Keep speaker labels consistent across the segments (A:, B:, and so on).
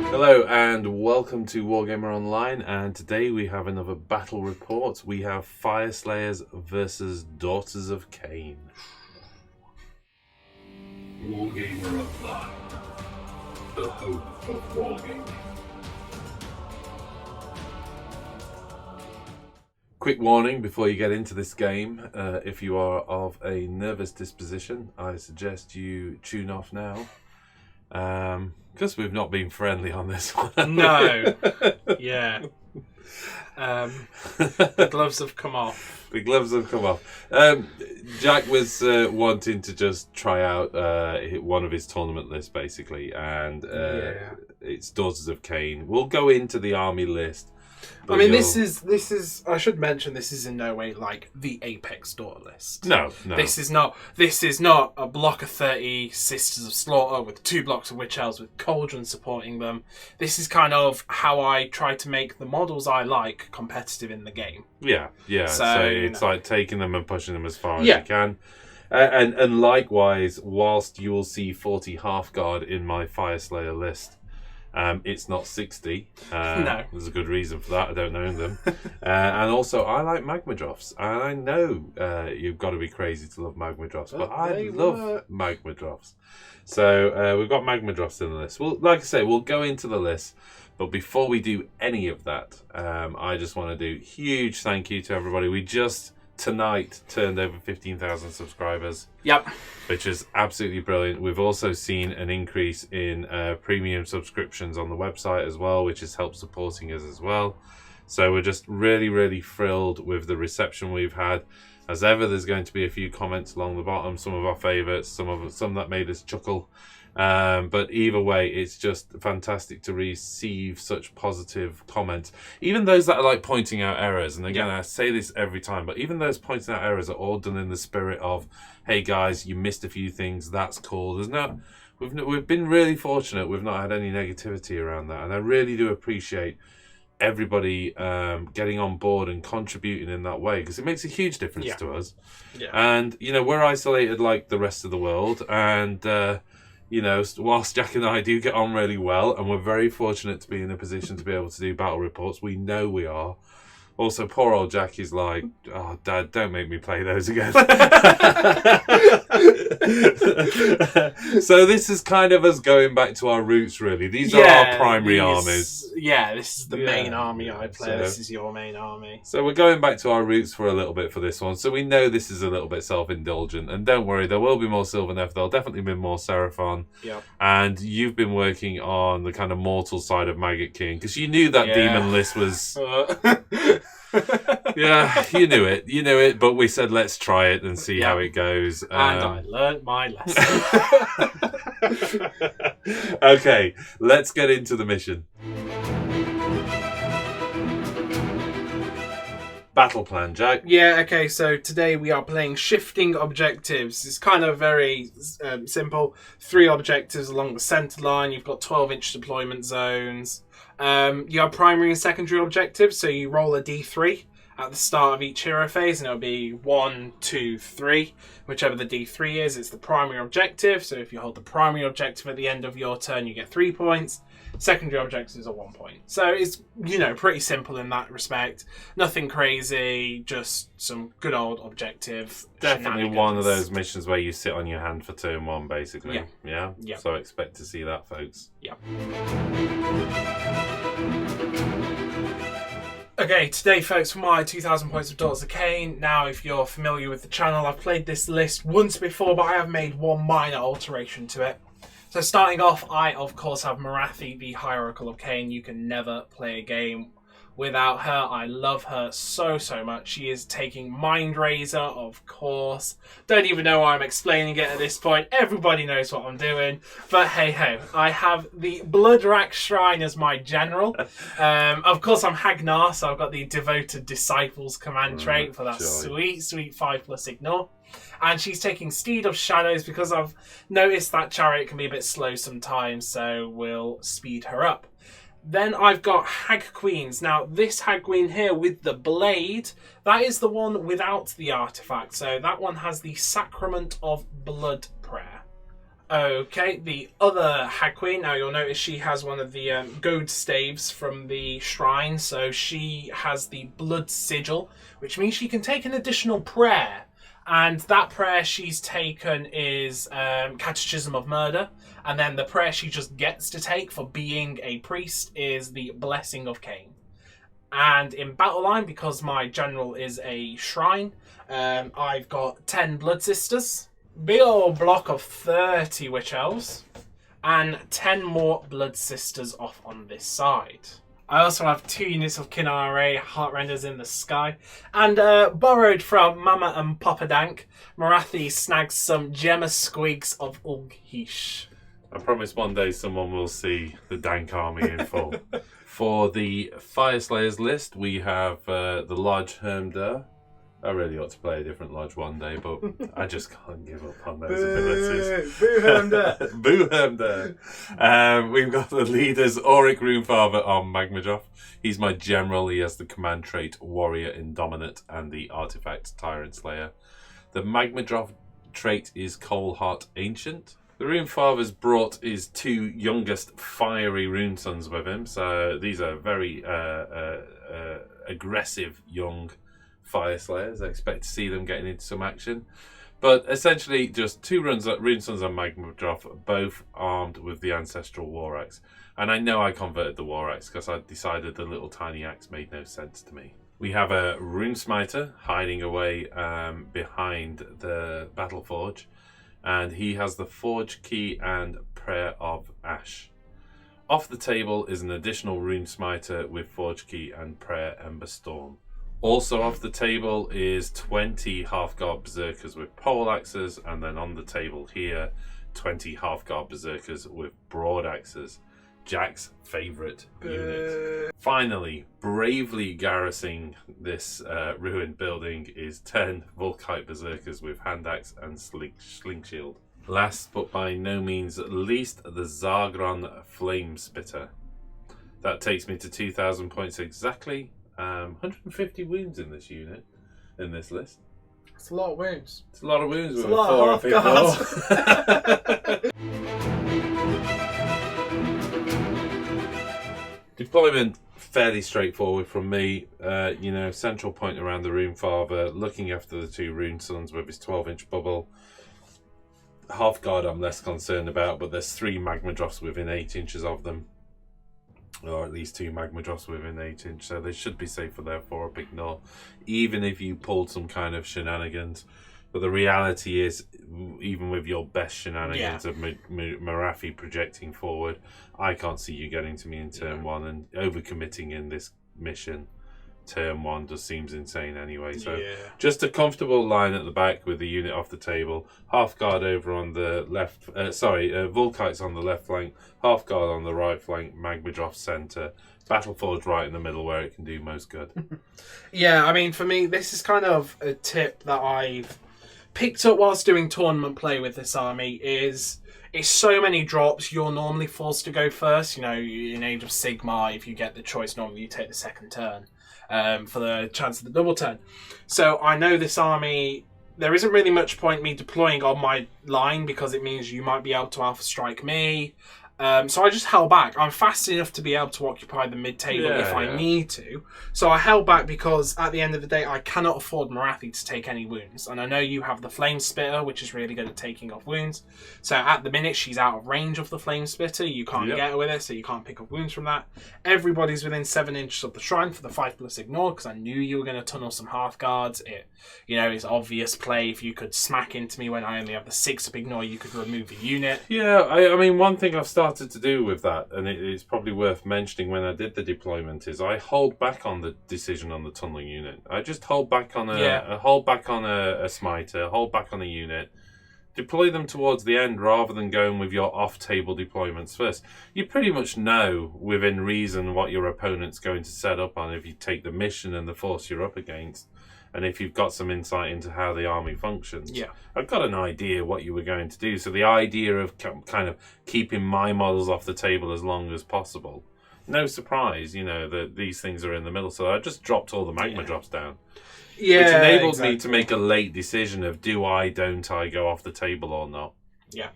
A: Hello and welcome to Wargamer Online, and today we have another battle report. We have Fyreslayers versus Daughters of Khaine.
B: Wargamer Online, the home of wargaming.
A: Quick warning before you get into this game, if you are of a nervous disposition, I suggest you tune off now. Because we've not been friendly on this one.
C: No. Yeah. The gloves have come off.
A: The gloves have come off. Jack was wanting to just try out one of his tournament lists, basically, and it's Daughters of Khaine. We'll go into the army list.
C: I mean, this is. I should mention this is in no way like the Apex Door list.
A: No.
C: This is not a block of 30 Sisters of Slaughter with 2 blocks of Witch Elves with Cauldron supporting them. This is kind of how I try to make the models I like competitive in the game.
A: Yeah. So it's like taking them and pushing them as far as you can. And likewise, whilst you will see 40 Half-Guard in my Fyreslayer list, it's not 60.
C: No.
A: There's a good reason for that. I don't own them. And also, I like Magma Drops. And I know you've got to be crazy to love Magma Drops, but I love Magma Drops. So we've got Magma Drops in the list. Well, like I say, we'll go into the list. But before we do any of that, I just want to do a huge thank you to everybody. We just tonight turned over 15,000 subscribers.
C: Yep.
A: Which is absolutely brilliant. We've also seen an increase in premium subscriptions on the website as well, which has helped supporting us as well. So we're just really, really thrilled with the reception we've had. As ever, there's going to be a few comments along the bottom, some of our favourites, some that made us chuckle. But either way, it's just fantastic to receive such positive comments. Even those that are like pointing out errors, and again, I say this every time, but even those pointing out errors are all done in the spirit of, hey guys, you missed a few things, that's cool. We've been really fortunate, we've not had any negativity around that, and I really do appreciate everybody getting on board and contributing in that way, because it makes a huge difference to us. And we're isolated like the rest of the world, and whilst Jack and I do get on really well, and we're very fortunate to be in a position to be able to do battle reports, we know we are. Also, poor old Jack is like, oh, Dad, don't make me play those again. So this is kind of us going back to our roots, really. These are our primary armies.
C: Yeah, this is the main army I play. So, this is your main army.
A: So we're going back to our roots for a little bit for this one. So we know this is a little bit self-indulgent. And don't worry, there will be more Sylvaneth. There'll definitely be more Seraphon.
C: Yep.
A: And you've been working on the kind of mortal side of Maggot King, because you knew that demon list was... Yeah, you knew it, but we said let's try it and see how it goes.
C: And I learnt my lesson.
A: Okay, let's get into the mission. Battle plan, Jack.
C: Yeah, okay, so today we are playing shifting objectives. It's kind of very simple. 3 objectives along the centre line. You've got 12-inch deployment zones. You have primary and secondary objectives, so you roll a d3 at the start of each hero phase, and it'll be 1, 2, 3. Whichever the d3 is, it's the primary objective. So if you hold the primary objective at the end of your turn, you get 3 points. Secondary objectives are 1 point. So it's, pretty simple in that respect. Nothing crazy, just some good old objective.
A: Definitely one of those missions where you sit on your hand for turn 1, basically. Yeah? So expect to see that, folks.
C: Yeah. Okay, today, folks, for my 2,000 points of Daughters of Khaine. Now, if you're familiar with the channel, I've played this list once before, but I have made one minor alteration to it. So starting off, I, of course, have Morathi, the Hierarchal of Khaine. You can never play a game without her. I love her so, so much. She is taking Mind Razor, of course. Don't even know why I'm explaining it at this point. Everybody knows what I'm doing. But hey-ho. I have the Bloodrack Shrine as my general. Of course, I'm Hagnar, so I've got the Devoted Disciples command trait for that sweet, sweet 5+ ignore. And she's taking Steed of Shadows because I've noticed that Chariot can be a bit slow sometimes, so we'll speed her up. Then I've got Hag Queens. Now, this Hag Queen here with the blade, that is the one without the artifact. So that one has the Sacrament of Blood prayer. Okay, the other Hag Queen, now you'll notice she has one of the goad staves from the shrine, so she has the blood sigil, which means she can take an additional prayer, and that prayer she's taken is Catechism of Murder, and then the prayer she just gets to take for being a priest is the Blessing of Khaine. And in battle line, because my general is a shrine, I've got 10 blood sisters, big old block of 30 witch elves, and 10 more blood sisters off on this side. I also have 2 units of Kinare, Heartrenders in the Sky, and borrowed from Mama and Papa Dank, Marathi snags some Gemma Squigs of Ulghish.
A: I promise one day someone will see the Dank army in full. For the Fyreslayers list, we have the Lodge Hermder. I really ought to play a different lodge one day, but I just can't give up on those abilities.
C: Boo Hermder!
A: Boo Hermder! We've got the leaders, Auric Runefather on Magmadroth. He's my general. He has the command trait Warrior Indominate and the artifact Tyrant Slayer. The Magmadroth trait is Coalheart Ancient. The Runefather's brought his 2 youngest fiery rune sons with him, so these are very aggressive young Fyreslayers. I expect to see them getting into some action. But essentially, just 2 rune sons on Magmadroth, both armed with the Ancestral War Axe. And I know I converted the War Axe because I decided the little tiny axe made no sense to me. We have a Rune Smiter hiding away behind the Battle Forge. And he has the Forge Key and Prayer of Ash. Off the table is an additional Rune Smiter with Forge Key and Prayer Ember Storm. Also off the table is 20 Half-Guard Berserkers with Pole Axes, and then on the table here, 20 Half-Guard Berserkers with Broad Axes. Jack's favourite unit. Finally, bravely garrisoning this ruined building is 10 Volkite Berserkers with Hand Axe and Sling Shield. Last but by no means least, the Zargron Flame Spitter. That takes me to 2,000 points exactly. 150 wounds in this unit, in this list.
C: It's a lot of wounds.
A: It's a lot of wounds with
C: a lot of
A: half-guards. Deployment fairly straightforward from me. Central point around the Runefather, looking after the 2 Rune Sons with his 12-inch bubble. Half guard I'm less concerned about, but there's 3 Magmadroths within 8 inches of them. Or at least 2 Magmadroths within 8 inch, so they should be safe for their 4-up ignore, even if you pulled some kind of shenanigans. But the reality is, even with your best shenanigans of Marathi projecting forward, I can't see you getting to me in turn 1, and overcommitting in this mission turn 1 just seems insane anyway. So just a comfortable line at the back with the unit off the table, half guard over on the left, Volkites on the left flank, half guard on the right flank, Magmadroth centre, Battleforge right in the middle where it can do most good.
C: Yeah, I mean, for me, this is kind of a tip that I've picked up whilst doing tournament play with this army. Is it's so many drops, you're normally forced to go first. You know, in Age of Sigmar, if you get the choice, normally you take the second turn for the chance of the double turn. So I know this army, there isn't really much point me deploying on my line because it means you might be able to alpha strike me. So I just held back. I'm fast enough to be able to occupy the mid-table if I need to. So I held back because at the end of the day, I cannot afford Marathi to take any wounds. And I know you have the Flame Spitter, which is really good at taking off wounds. So at the minute, she's out of range of the Flame Spitter. You can't get her with it, so you can't pick up wounds from that. Everybody's within 7 inches of the shrine for the 5+ ignore, because I knew you were going to tunnel some half guards. It's obvious play. If you could smack into me when I only have the 6+ ignore, you could remove a unit.
A: Yeah, I mean, one thing I've started to do with that, and it's probably worth mentioning when I did the deployment, is I hold back on the decision on the tunneling unit. I just hold back on a smiter, hold back on a unit, deploy them towards the end rather than going with your off-table deployments first. You pretty much know within reason what your opponent's going to set up on if you take the mission and the force you're up against. And if you've got some insight into how the army functions.
C: Yeah.
A: I've got an idea what you were going to do. So the idea of kind of keeping my models off the table as long as possible. No surprise, that these things are in the middle. So I just dropped all the magma drops down.
C: Yeah,
A: which enabled me to make a late decision of don't I go off the table or not.
C: Yeah.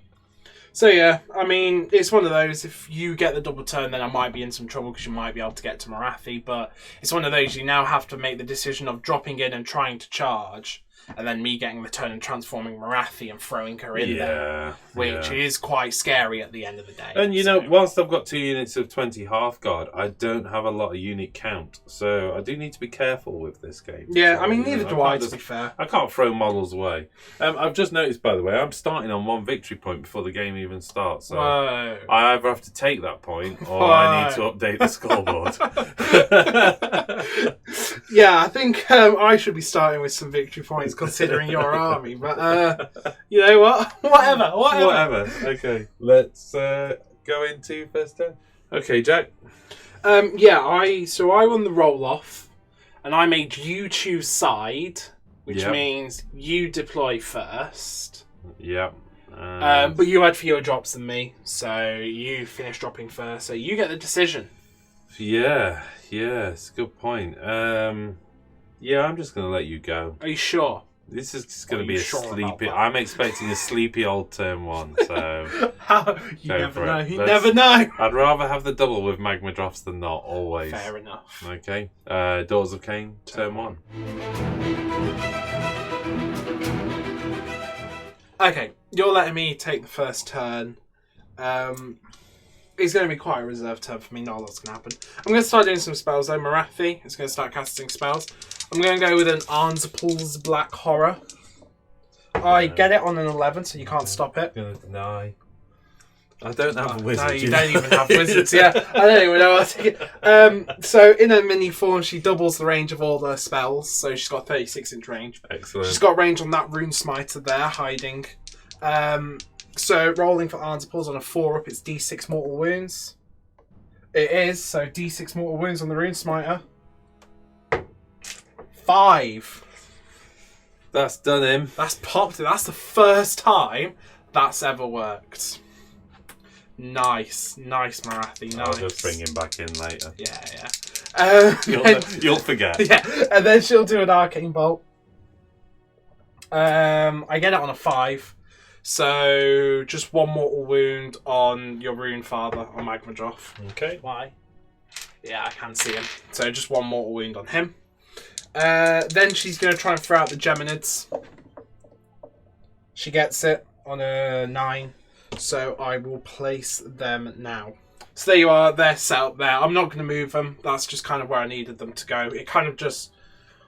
C: So yeah, I mean, it's one of those, if you get the double turn, then I might be in some trouble because you might be able to get to Morathi, but it's one of those you now have to make the decision of dropping in and trying to charge, and then me getting the turn and transforming Morathi and throwing her in there, which is quite scary at the end of the day.
A: And you know, whilst I've got 2 units of 20 Half-Guard, I don't have a lot of unit count, so I do need to be careful with this game.
C: Yeah,
A: so,
C: I mean, neither do I, to be fair.
A: I can't throw models away. I've just noticed, by the way, I'm starting on 1 victory point before the game even starts, so
C: Whoa.
A: I either have to take that point, or I need to update the scoreboard.
C: Yeah, I think I should be starting with some victory points considering your army, but you know what? Whatever.
A: Okay, let's go into first turn. Okay, Jack.
C: Yeah, I won the roll off, and I made you choose side, which means you deploy first.
A: Yeah.
C: But you had fewer drops than me, so you finished dropping first, so you get the decision.
A: Yeah, it's a good point. Yeah, I'm just going to let you go.
C: Are you sure?
A: This is just going to be a
C: sure
A: sleepy... I'm expecting a sleepy old turn 1, so...
C: You never know. You never know.
A: I'd rather have the double with magma drops than not, always.
C: Fair enough.
A: Okay. Daughters of Khaine, turn 1.
C: Okay, you're letting me take the first turn. It's going to be quite a reserved turn for me. Not a lot's going to happen. I'm going to start doing some spells though. Morathi is going to start casting spells. I'm going to go with an Arnsapul's Black Horror. I get it on an 11, so you can't stop it.
A: I'm going to deny. I don't have a wizard.
C: No, you don't even have wizards. Yeah, I don't even know how to take it. So in her mini form, she doubles the range of all her spells. So she's got 36-inch range.
A: Excellent.
C: She's got range on that Rune Smiter there, hiding. So rolling for Arnsapul's on a 4-up, it's D6 mortal wounds. It is, so D6 mortal wounds on the Rune Smiter. 5.
A: That's done him.
C: That's popped. That's the first time that's ever worked. Nice, Morathi, nice.
A: I'll just bring him back in later.
C: Yeah.
A: You'll forget.
C: Yeah, and then she'll do an Arcane Bolt. I get it on a 5. So just 1 mortal wound on your Rune Father on Magmadroth.
A: Okay.
C: Why? Yeah, I can see him. So just 1 mortal wound on him. Then she's going to try and throw out the Geminids. She gets it on a 9. So I will place them now. So there you are. They're set up there. I'm not going to move them. That's just kind of where I needed them to go. It kind of just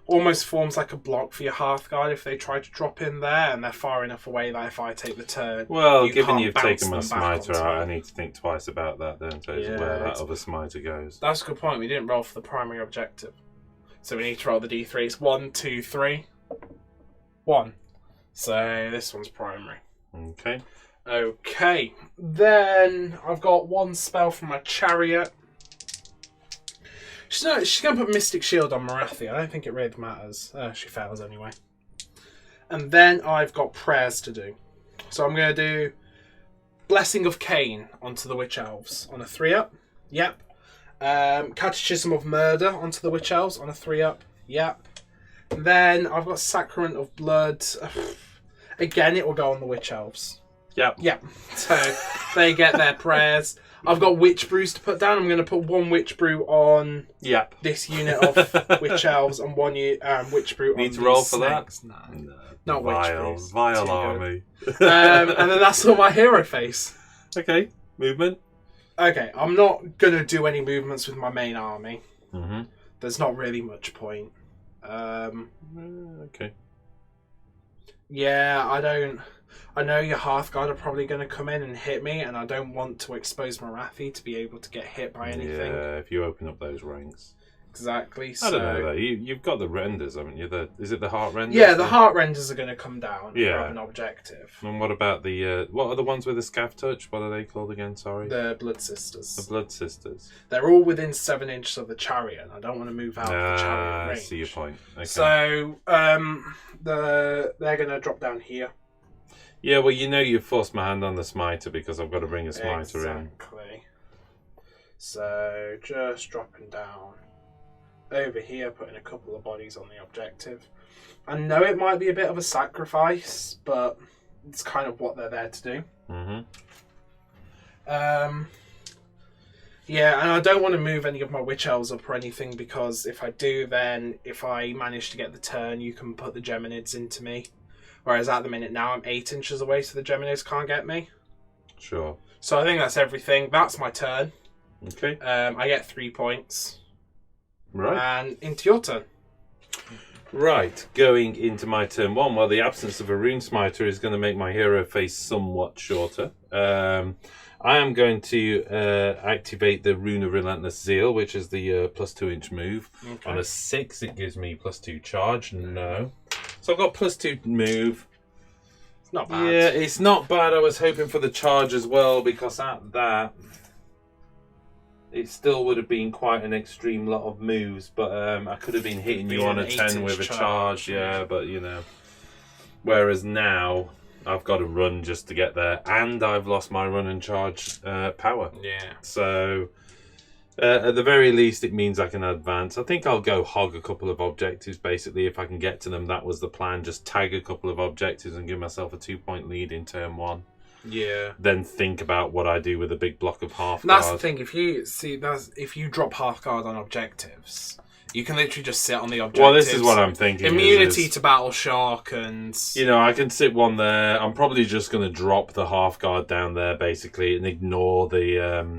C: almost forms like a block for your Hearthguard if they try to drop in there, and they're far enough away that if I take the turn...
A: Well, given you've taken my Smiter out, I need to think twice about that, don't I?
C: Yeah,
A: where that other Smiter goes.
C: That's a good point. We didn't roll for the primary objective. So we need to roll the D3. It's 1, 2, 3. 1. So this one's primary.
A: Okay.
C: Okay. Then I've got 1 spell from my Chariot. She's going to put Mystic Shield on Morathi. I don't think it really matters. She fails anyway. And then I've got prayers to do. So I'm going to do Blessing of Khaine onto the Witch Elves on a 3-up. Yep. Catechism of Murder onto the Witch Elves on a 3-up. Yep. And then I've got Sacrament of Blood. Again, it will go on the Witch Elves.
A: Yep.
C: Yep. So they get their prayers. I've got Witch Brews to put down. I'm going to put 1 Witch Brew on this unit of Witch Elves and 1 Witch Brew on
A: Need to roll for
C: snakes.
A: that?
C: No. Not Witch Brews.
A: Vile army.
C: And then that's all my hero face.
A: Okay. Movement.
C: Okay, I'm not going to do any movements with my main army.
A: Mm-hmm.
C: There's not really much point.
A: Okay.
C: Yeah, I know your Hearthguard are probably going to come in and hit me, and I don't want to expose Morathi to be able to get hit by anything.
A: Yeah, if you open up those ranks.
C: Exactly. So,
A: I don't know though. You've got the renders, haven't you? Is it the heart renders?
C: Yeah, the heart renders are going to come down.
A: Yeah.
C: From an objective.
A: And what about the what are the ones with the scav touch? What are they called again? Sorry.
C: The Blood Sisters.
A: The Blood Sisters.
C: They're all within 7 inches of the Chariot, and I don't want to move out of the Chariot range.
A: I see your point. Okay.
C: So they're going to drop down here.
A: Yeah, well, you know you've forced my hand on the Smiter because I've got to bring a Smiter in.
C: Exactly. So just dropping down over here, putting a couple of bodies on the objective. I know it might be a bit of a sacrifice, but it's kind of what they're there to do.
A: Mm-hmm.
C: Yeah, and I don't want to move any of my witch elves up or anything, because if I do, then if I manage to get the turn, you can put the Geminids into me. Whereas at the minute now I'm 8 inches away, so the Geminids can't get me.
A: Sure.
C: So I think that's everything. That's my turn.
A: Okay.
C: I get 3 points.
A: Right.
C: And into your turn.
A: Right, going into my turn 1, well, the absence of a Rune Smiter is going to make my hero face somewhat shorter. I am going to activate the Rune of Relentless Zeal, which is the plus 2-inch move.
C: Okay.
A: On a 6, it gives me plus 2 charge. No. So I've got plus 2 move.
C: It's not bad.
A: Yeah, it's not bad. I was hoping for the charge as well, because at that, it still would have been quite an extreme lot of moves, but I could have been hitting you on a 10 with a charge, yeah, but you know. Whereas now, I've got to run just to get there, and I've lost my run and charge power.
C: Yeah.
A: So, at the very least, it means I can advance. I think I'll go hog a couple of objectives, basically, if I can get to them. That was the plan, just tag a couple of objectives and give myself a 2-point lead in turn 1.
C: Yeah.
A: Then think about what I do with a big block of half
C: And that's
A: guard.
C: the thing. If you drop half guard on objectives, you can literally just sit on the objectives.
A: Well, this is what I'm thinking.
C: Immunity to battle shock, and
A: you know, I can sit one there. I'm probably just going to drop the half guard down there, basically, and ignore the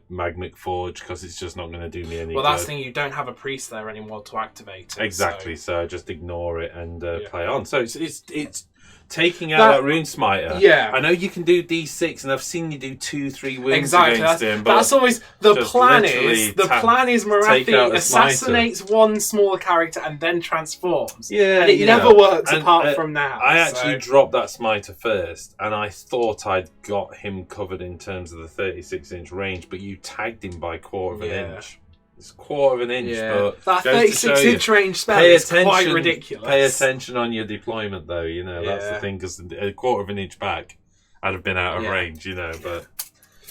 A: magmic forge, because it's just not going to do me any good.
C: Well, that's the thing. You don't have a priest there anymore to activate it.
A: Exactly. So just ignore it and play on. So it's taking out that Rune Smiter.
C: Yeah.
A: I know you can do D6, and I've seen you do 2-3 wounds
C: exactly.
A: against him. But
C: that's always the
A: just
C: plan.
A: literally
C: The plan is
A: take out
C: Marathi
A: a
C: assassinates one smaller character and then transforms.
A: Yeah,
C: and it
A: you
C: never
A: know.
C: works
A: And,
C: apart from now.
A: I actually dropped that smiter first, and I thought I'd got him covered in terms of the 36-inch range, but you tagged him by quarter of an inch. It's quarter of an inch, but
C: that
A: goes to show
C: 36-inch
A: you,
C: range spell
A: pay
C: is quite ridiculous.
A: Pay attention on your deployment, though. You know that's the thing, because a quarter of an inch back, I'd have been out of range. You know, but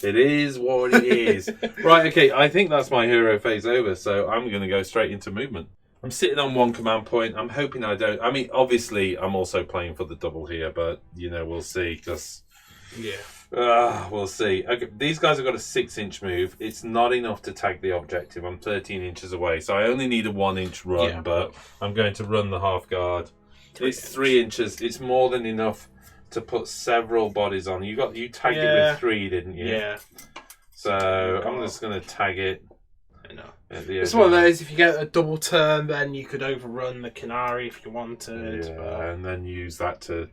A: it is what it is. Right? Okay. I think that's my hero phase over, so I'm going to go straight into movement. I'm sitting on 1 command point. I'm hoping I don't. I mean, obviously, I'm also playing for the double here, but you know, we'll see. Because we'll see. Okay, these guys have got a 6-inch move. It's not enough to tag the objective. I'm 13 inches away, so I only need a 1-inch run. But I'm going to run the half guard. It's 3 inches. It's more than enough to put several bodies on. You tagged it with 3, didn't you?
C: Yeah.
A: So I'm just going to tag it.
C: I know.
A: It's
C: one of those, if you get a double turn, then you could overrun the Canary if you wanted.
A: Yeah, and then use that to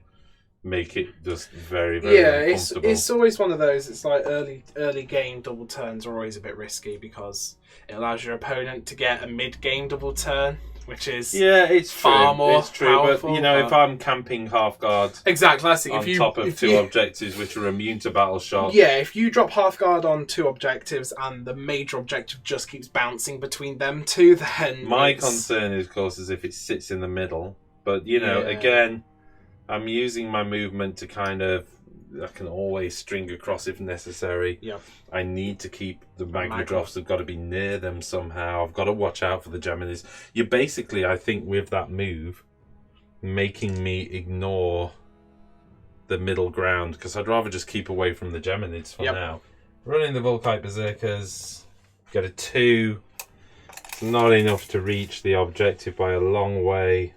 A: make it just very, very uncomfortable.
C: It's always one of those. It's like early game double turns are always a bit risky, because it allows your opponent to get a mid-game double turn, which is
A: it's
C: far more powerful,
A: but you know, if I'm camping half guard
C: exactly, that's it.
A: on top of 2 objectives which are immune to battle shock,
C: if you drop half guard on 2 objectives and the major objective just keeps bouncing between them 2, then
A: my concern is, of course, is if it sits in the middle. But you know, again, I'm using my movement to kind of, I can always string across if necessary.
C: Yeah.
A: I need to keep the Magmadroths have got to be near them somehow. I've got to watch out for the Geminis. You're basically, I think, with that move, making me ignore the middle ground, because I'd rather just keep away from the Geminids for now. Running the Volkite Berserkers, get a 2. It's not enough to reach the objective by a long way.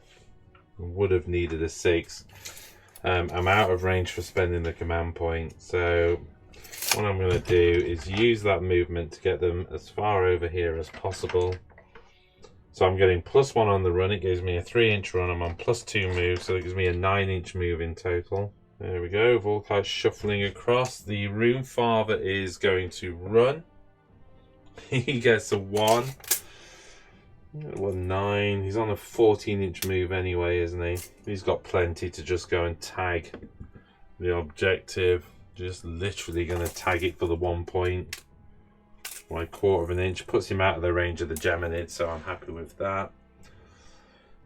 A: Would have needed a 6. I'm out of range for spending the command point, so what I'm going to do is use that movement to get them as far over here as possible. So I'm getting +1 on the run. It gives me a 3-inch run. I'm on +2 move, so it gives me a 9-inch move in total. There we go. Volkite shuffling across. The Rune Father is going to run. He gets a 1. 9. He's on a 14-inch move anyway, isn't he? He's got plenty to just go and tag the objective. Just literally going to tag it for the 1 point. My quarter of an inch puts him out of the range of the Geminid, so I'm happy with that.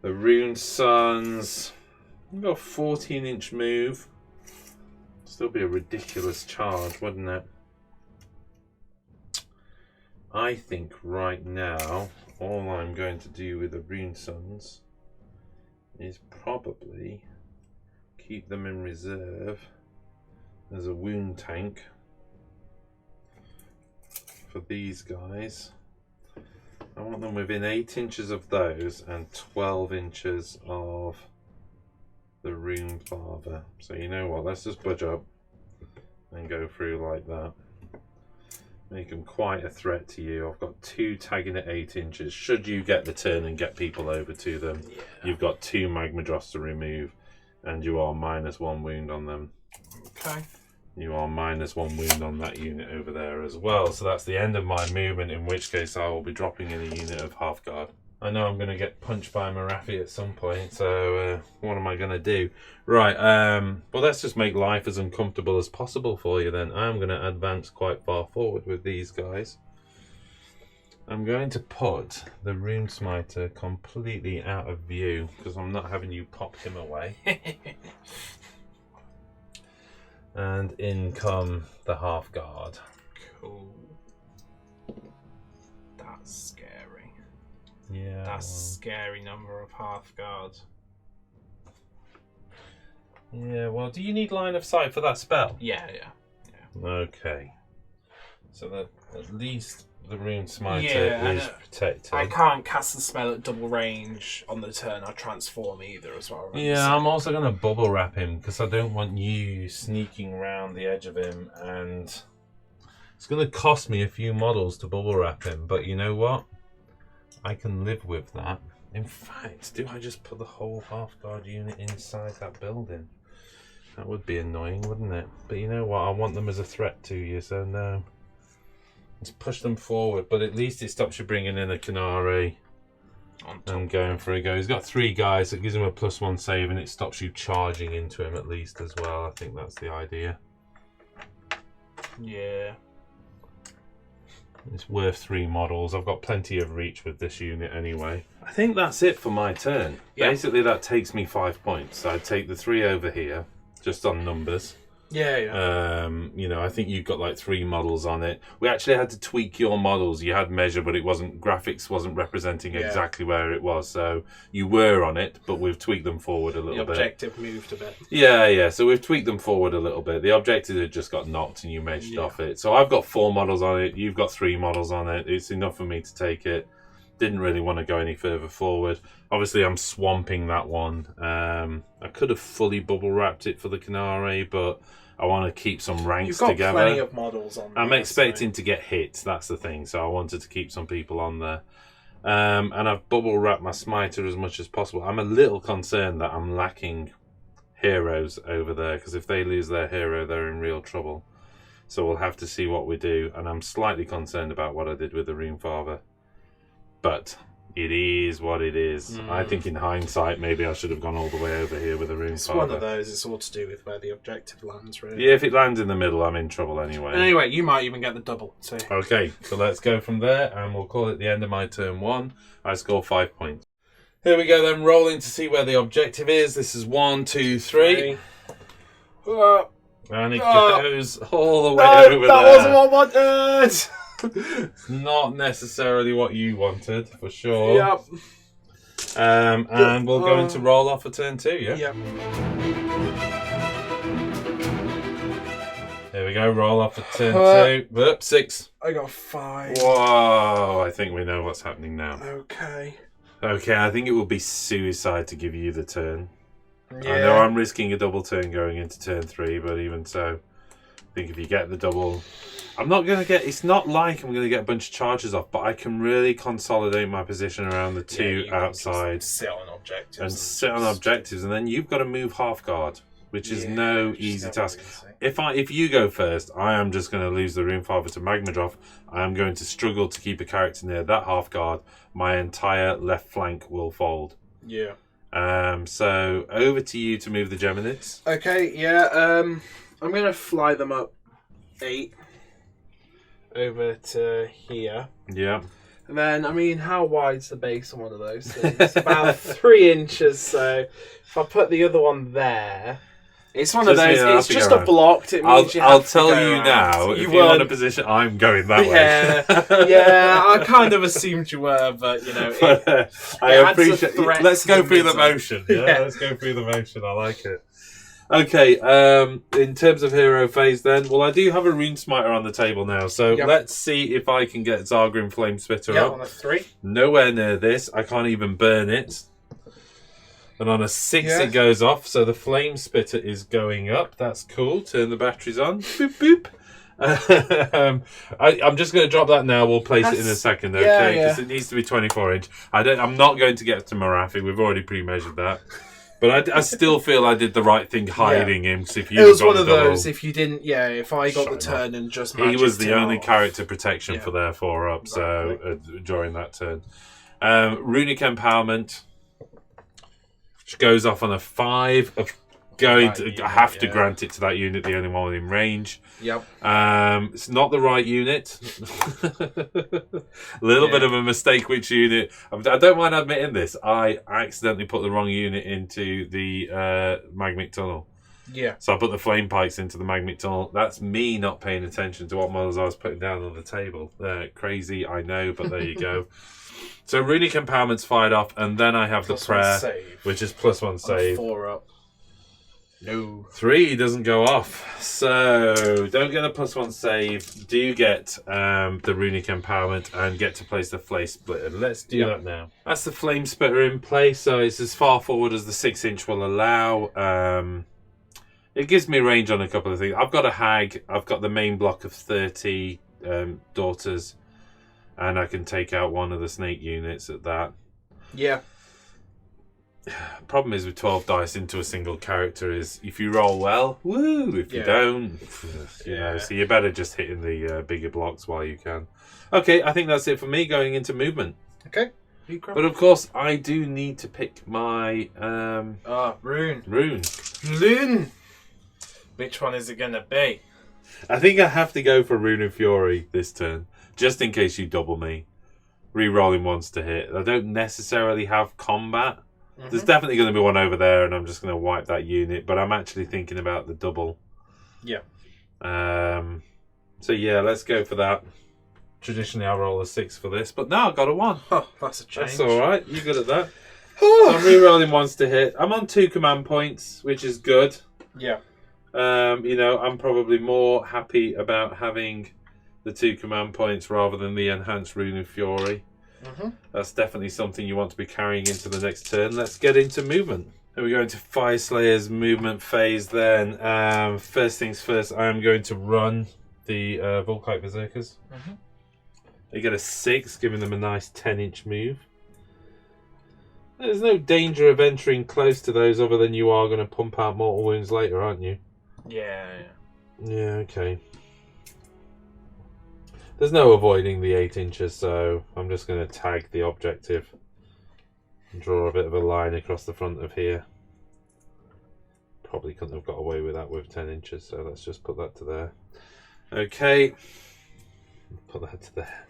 A: The Rune Sons, I've got a 14-inch move. Still be a ridiculous charge, wouldn't it? I think right now, all I'm going to do with the Rune Sons is probably keep them in reserve as a wound tank for these guys. I want them within 8 inches of those and 12 inches of the Rune Father. So you know what, let's just budge up and go through like that. Make them quite a threat to you. I've got 2 tagging at 8 inches. Should you get the turn and get people over to them, you've got 2 magma dross to remove, and you are -1 wound on them.
C: Okay.
A: You are -1 wound on that unit over there as well. So that's the end of my movement, in which case I will be dropping in a unit of half guard. I know I'm going to get punched by Marathi at some point, so what am I going to do? Right, well, let's just make life as uncomfortable as possible for you then. I'm going to advance quite far forward with these guys. I'm going to put the Rune Smiter completely out of view, because I'm not having you pop him away. And in come the half guard.
C: Cool. That's scary.
A: Yeah.
C: That's a scary number of half guards.
A: Yeah, well, do you need line of sight for that spell?
C: Yeah.
A: Okay. So that at least the Rune Smiter is protected.
C: I can't cast the spell at double range on the turn I transform either as well.
A: Yeah, I'm also going to bubble wrap him because I don't want you sneaking around the edge of him, and it's going to cost me a few models to bubble wrap him, but you know what? I can live with that. In fact, do I just put the whole half guard unit inside that building? That would be annoying, wouldn't it? But you know what? I want them as a threat to you, so no. Let's push them forward, but at least it stops you bringing in a Canary and going for a go. He's got 3 guys, so it gives him a +1 save, and it stops you charging into him at least as well. I think that's the idea.
C: Yeah.
A: It's worth 3 models. I've got plenty of reach with this unit anyway. I think that's it for my turn.
C: Yeah.
A: Basically, that takes me 5 points. So I'd take the 3 over here, just on numbers.
C: Yeah.
A: You know, I think you've got like 3 models on it. We actually had to tweak your models. You had measure, but it wasn't, graphics wasn't representing exactly where it was. So you were on it, but we've tweaked them forward a little bit.
C: The objective moved a bit.
A: Yeah. So we've tweaked them forward a little bit. The objective had just got knocked and you measured off it. So I've got 4 models on it. You've got 3 models on it. It's enough for me to take it. Didn't really want to go any further forward. Obviously, I'm swamping that one. I could have fully bubble wrapped it for the Canary, but I want to keep some ranks together.
C: You've got plenty of models on there.
A: I'm expecting to get hits, that's the thing. So I wanted to keep some people on there. And I've bubble wrapped my Smiter as much as possible. I'm a little concerned that I'm lacking heroes over there, because if they lose their hero, they're in real trouble. So we'll have to see what we do. And I'm slightly concerned about what I did with the Rune Father. But it is what it is. I think in hindsight, maybe I should have gone all the way over here with the Rune Father.
C: It's one of those. It's all to do with where the objective lands, really.
A: Yeah, if it lands in the middle, I'm in trouble anyway.
C: Anyway, you might even get the double, too.
A: Okay, so let's go from there, and we'll call it the end of my turn 1. I score 5 points. Here we go then, rolling to see where the objective is. This is 1, 2, 3. And it goes all the way over there.
C: That wasn't what I wanted!
A: It's not necessarily what you wanted, for sure.
C: Yep.
A: And we'll go into roll off for turn 2, yeah?
C: Yep.
A: Here we go, roll off for turn 2. Whoop, 6.
C: I got 5.
A: Whoa, I think we know what's happening now.
C: Okay.
A: Okay, I think it will be suicide to give you the turn.
C: Yeah.
A: I know I'm risking a double turn going into turn 3, but even so, I think if you get the double... I'm not going to get... It's not like I'm going to get a bunch of charges off, but I can really consolidate my position around the 2 outside.
C: Sit on objectives.
A: And sit on objectives, and then you've got to move half guard, which is no easy task. If you go first, I am just going to lose the Rune Father to Magmadroth. I am going to struggle to keep a character near that half guard. My entire left flank will fold.
C: Yeah.
A: So over to you to move the Geminids.
C: Okay, yeah. I'm going to fly them up 8 over to here.
A: Yeah.
C: And then, I mean, how wide's the base on one of those things? About 3 inches. So if I put the other one there, it's one of those. It's just a blocked. It means
A: I'll tell you now. If you're in a position, I'm going that way.
C: Yeah. I kind of assumed you were, but you know,
A: I appreciate. Let's go through the motion. Yeah, let's go through the motion. I like it. Okay, in terms of hero phase then, well, I do have a Rune Smiter on the table now, so let's see if I can get Zargrim Flame Spitter up.
C: On a 3.
A: Nowhere near this. I can't even burn it. And on a 6 it goes off, so the Flame Spitter is going up. That's cool. Turn the batteries on. Boop, boop. I'm just going to drop that now. We'll place it in a second, okay? Because it needs to be 24 inch. I'm not going to get to Marathi. We've already pre-measured that. But I still feel I did the right thing hiding him. Cause if you
C: it was one of those, if you didn't, if I got the turn and just
A: he was the only character protection for their 4-up, so during that turn. Runic Empowerment, which goes off on a 5. I have to grant it to that unit, the only one within range.
C: Yep.
A: It's not the right unit. A little bit of a mistake which unit. I don't mind admitting this. I accidentally put the wrong unit into the magmic tunnel.
C: Yeah.
A: So I put the flame pikes into the magmic tunnel. That's me not paying attention to what models I was putting down on the table. Crazy, I know, but there you go. So Runic Empowerment's fired off, and then I have the prayer, which is +1 save.
C: 4-up. No.
A: 3 doesn't go off. So don't get a +1 save. Do get the Runic Empowerment and get to place the Flame Splitter. Let's do that now. That's the Flame Splitter in place, so it's as far forward as the 6 inch will allow. It gives me range on a couple of things. I've got a Hag. I've got the main block of 30 Daughters. And I can take out one of the Snake units at that.
C: Yeah.
A: Problem is with 12 dice into a single character is if you roll well, woo! If you don't, you know, so you're better just hitting the bigger blocks while you can. Okay, I think that's it for me going into movement.
C: Okay.
A: But of course, I do need to pick my
C: Rune.
A: Rune.
C: Which one is it gonna be?
A: I think I have to go for Rune of Fury this turn, just in case you double me. Re-rolling once to hit. I don't necessarily have combat. There's definitely going to be one over there, and I'm just going to wipe that unit. But I'm actually thinking about the double.
C: Yeah.
A: So yeah, let's go for that. Traditionally, I roll a 6 for this, but now I've got a 1.
C: Oh, that's a change.
A: That's all right. You're good at that. So I'm re-rolling once to hit. I'm on 2 command points, which is good.
C: Yeah.
A: You know, I'm probably more happy about having the 2 command points rather than the enhanced Rune of Fury. That's definitely something you want to be carrying into the next turn. Let's get into movement. And we go into Fyreslayers movement phase then. First things first, I am going to run the Volkite Berserkers. They get a 6, giving them a nice 10-inch move. There's no danger of entering close to those other than you are going to pump out mortal wounds later, aren't you?
C: Yeah.
A: Yeah, okay. There's no avoiding the 8 inches, so I'm just going to tag the objective and draw a bit of a line across the front of here. Probably couldn't have got away with that with 10 inches, so let's just put that to there. Okay, put that to there.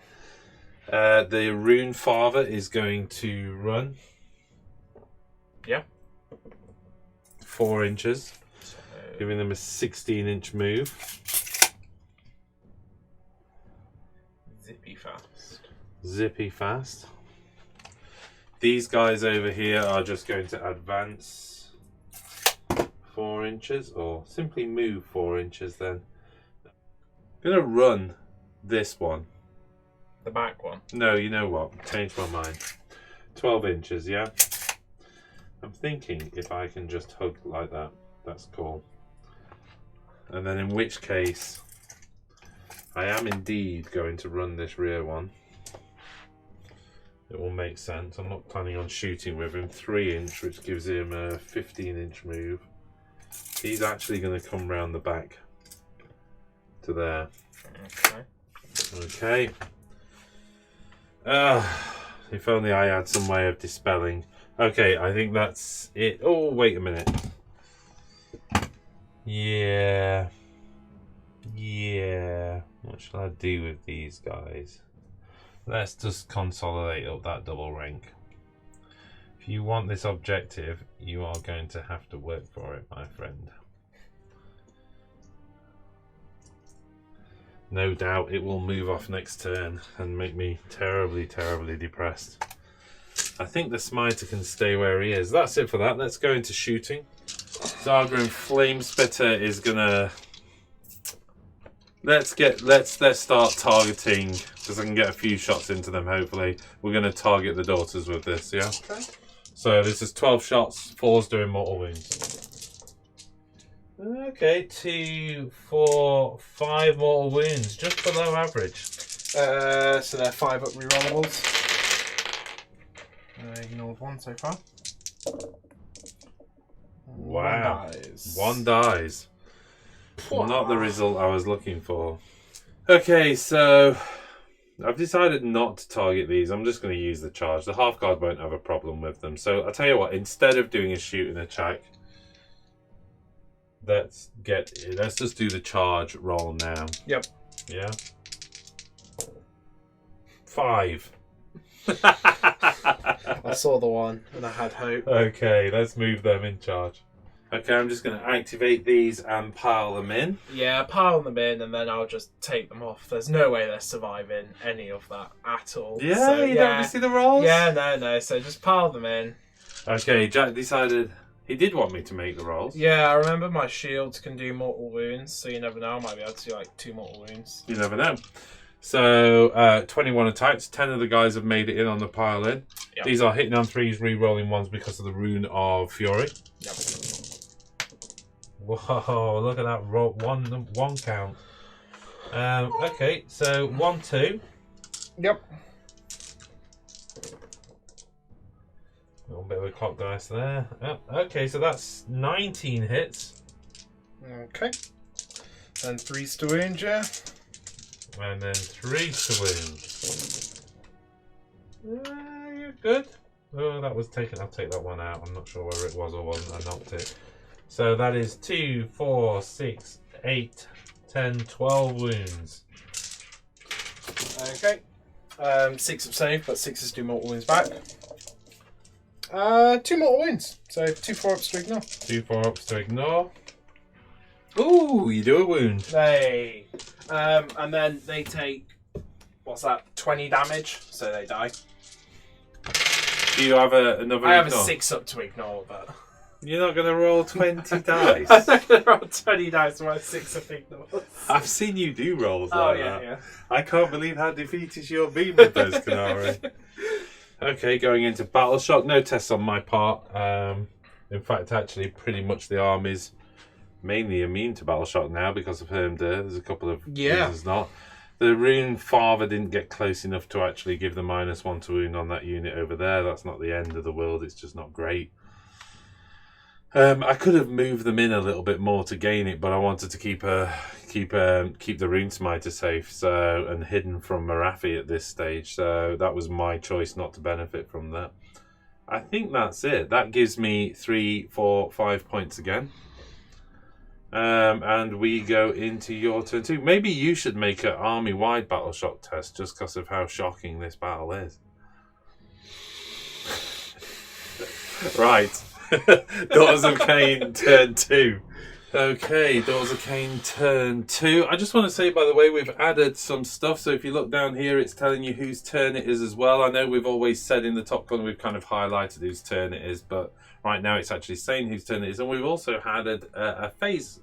A: The Rune Father is going to run.
C: Yeah.
A: 4 inches, giving them a 16-inch move. Zippy fast. These guys over here are just going to advance 4 inches, or simply move 4 inches then. I'm going to run this one.
C: The back one?
A: No, you know what? Change my mind. 12 inches, yeah? I'm thinking if I can just hug like that, that's cool. And then in which case, I am indeed going to run this rear one. It will make sense. I'm not planning on shooting with him. 3 inch, which gives him a 15-inch move. He's actually going to come round the back to there. Okay. If only I had some way of dispelling. Okay, I think that's it. Oh, wait a minute. Yeah. What shall I do with these guys? Let's just consolidate up that double rank. If you want this objective, you are going to have to work for it, my friend. No doubt it will move off next turn and make me terribly, terribly depressed. I think the Smiter can stay where he is. That's it for that. Let's go into shooting. Zargrim Flamespitter is gonna. Let's start targeting, because I can get a few shots into them. Hopefully, we're gonna target the daughters with this. Yeah.
C: Okay.
A: So this is 12 shots. 4's doing mortal wounds. Okay, 2, 4, 5 mortal wounds, just below average.
C: So they're 5 up rerollables. Ignored 1 so far.
A: Wow.
C: 1 dies.
A: 1 dies. Not the result I was looking for. Okay, so I've decided not to target these. I'm just going to use the charge. The half guard won't have a problem with them. So I'll tell you what, instead of doing a shoot and attack, let's just do the charge roll now.
C: Yep.
A: Yeah. 5.
C: I saw the 1 and I had hope.
A: Okay, let's move them in charge. Okay, I'm just going to activate these and pile them in.
C: Yeah, pile them in and then I'll just take them off. There's no way they're surviving any of that at all.
A: Yeah,
C: so,
A: you don't see the rolls?
C: Yeah, no. So just pile them in.
A: Okay, Jack decided he did want me to make the rolls.
C: Yeah, I remember my shields can do mortal wounds, so you never know. I might be able to do like 2 mortal wounds.
A: You never know. So, 21 attacks. 10 of the guys have made it in on the pile in.
C: Yep.
A: These are hitting on 3s, re-rolling 1s because of the rune of Fury.
C: Yep.
A: Whoa, look at that roll. One count. Okay, so 1, 2.
C: Yep.
A: A little bit of a clock dice there. Oh, okay, so that's 19 hits.
C: Okay. And 3's to wound, yeah.
A: And then 3 to wound. You're good. Oh, that was taken. I'll take that one out. I'm not sure whether it was or wasn't. I knocked it. So that is 2, 4, 6, 8, 10, 12 wounds.
C: Okay. 6 of save, but 6's do mortal wounds back. 2 mortal wounds. So 2 4-ups to ignore.
A: 2 4-ups to ignore. Ooh, you do a wound.
C: Hey. And then they take, what's that, 20 damage, so they die.
A: Do you have another
C: I have
A: ignore?
C: a 6 up to ignore, but...
A: You're not going to roll 20 dice?
C: I'm not going to roll 20 dice for my 6 of ignore.
A: I've seen you do rolls
C: Oh,
A: like
C: yeah,
A: that.
C: yeah.
A: I can't believe how defeatist you're being with those Canary. Okay, going into Battle Shock. No tests on my part. In fact, actually, pretty much the army's mainly immune to Battle Shock now because of Hermder. There's a couple of reasons not. The rune Father didn't get close enough to actually give the -1 to wound on that unit over there. That's not the end of the world. It's just not great. I could have moved them in a little bit more to gain it, but I wanted to keep the Rune Smiter safe, so and hidden from Marathi at this stage. So that was my choice not to benefit from that. I think that's it. That gives me 3, 4, 5 points again. And we go into your turn 2. Maybe you should make an army-wide battle shock test just because of how shocking this battle is. Right. Daughters of Khaine turn 2. Okay, Daughters of Khaine turn 2. I just want to say, by the way, we've added some stuff. So if you look down here, it's telling you whose turn it is as well. I know we've always said in the top corner, we've kind of highlighted whose turn it is, but right now it's actually saying whose turn it is. And we've also added a phase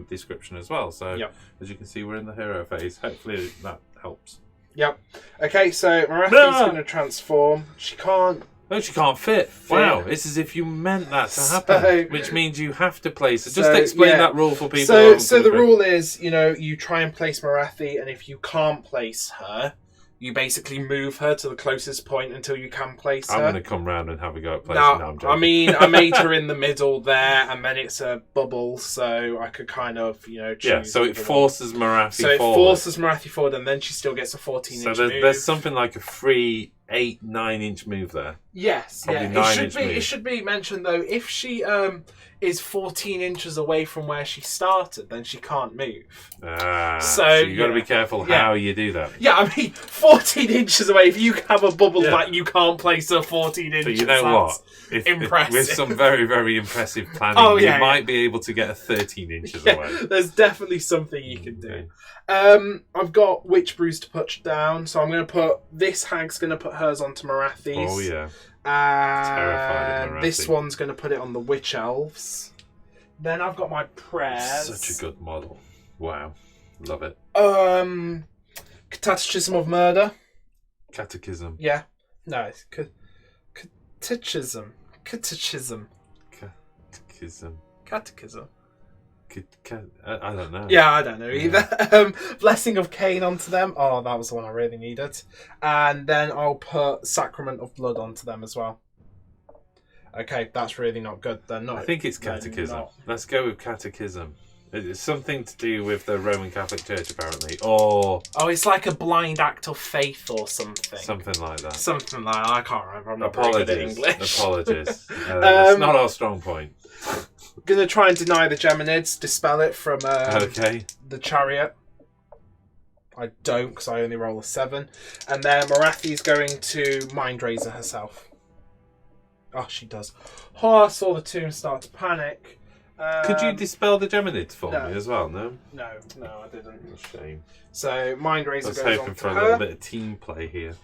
A: description as well. So as you can see, we're in the hero phase. Hopefully that helps.
C: Yep. Okay, so Marathi's going to transform. She can't.
A: Oh, she can't fit. Wow, it's as if you meant that to happen, which means you have to place it. Just explain that rule for people.
C: So the rule is, you try and place Marathi, and if you can't place her, you basically move her to the closest point until you can place her.
A: I'm going to come round and have a go at placing.
C: No,
A: I'm joking.
C: I mean, I made her in the middle there, and then it's a bubble, so I could kind of, choose.
A: Yeah, so it forces Marathi
C: forward. So it
A: forward.
C: forces Marathi forward, and then she still gets a 14-inch
A: move.
C: So
A: there's something like a free 8-9-inch move there.
C: Yes,
A: probably
C: it should be mentioned though. If she is 14 inches away from where she started, then she can't move.
A: So you've got to be careful how you do that.
C: Yeah, I mean, 14 inches away. If you have a bubble that you can't place her 14 inches,
A: but you know what?
C: Impressive.
A: With some very, very impressive planning, you might be able to get a 13 inches away.
C: There's definitely something you can do. I've got Witch Brews to put down, so I'm going to put this hag's going to put hers onto Marathi's.
A: Oh yeah. Terrified of Marathi.
C: This one's going to put it on the Witch Elves. Then I've got my prayers.
A: Such a good model. Wow. Love it.
C: Catechism of Murder.
A: Catechism.
C: Yeah. No, it's catechism. Catechism.
A: Catechism.
C: Catechism.
A: I don't know.
C: Yeah, I don't know either. Blessing of Khaine onto them. Oh, that was the one I really needed. And then I'll put Sacrament of Blood onto them as well. Okay, that's really not good. They're not.
A: I think it's catechism. Let's go with catechism. It's something to do with the Roman Catholic Church, apparently. Or...
C: Oh, it's like a blind act of faith or something.
A: Something like that.
C: Something like that. I can't remember. I'm not very good at English.
A: Apologies. It's not our strong point.
C: Going to try and deny the Geminids, dispel it from the Chariot. I don't, because I only roll a 7. And then Morathi's going to Mindraiser herself. Oh, she does. Oh, I saw the tomb start to panic.
A: Could you dispel the Geminids for me as well? No,
C: I didn't.
A: Shame.
C: So Mindraiser goes on to her.
A: I was hoping for a little bit of team play here.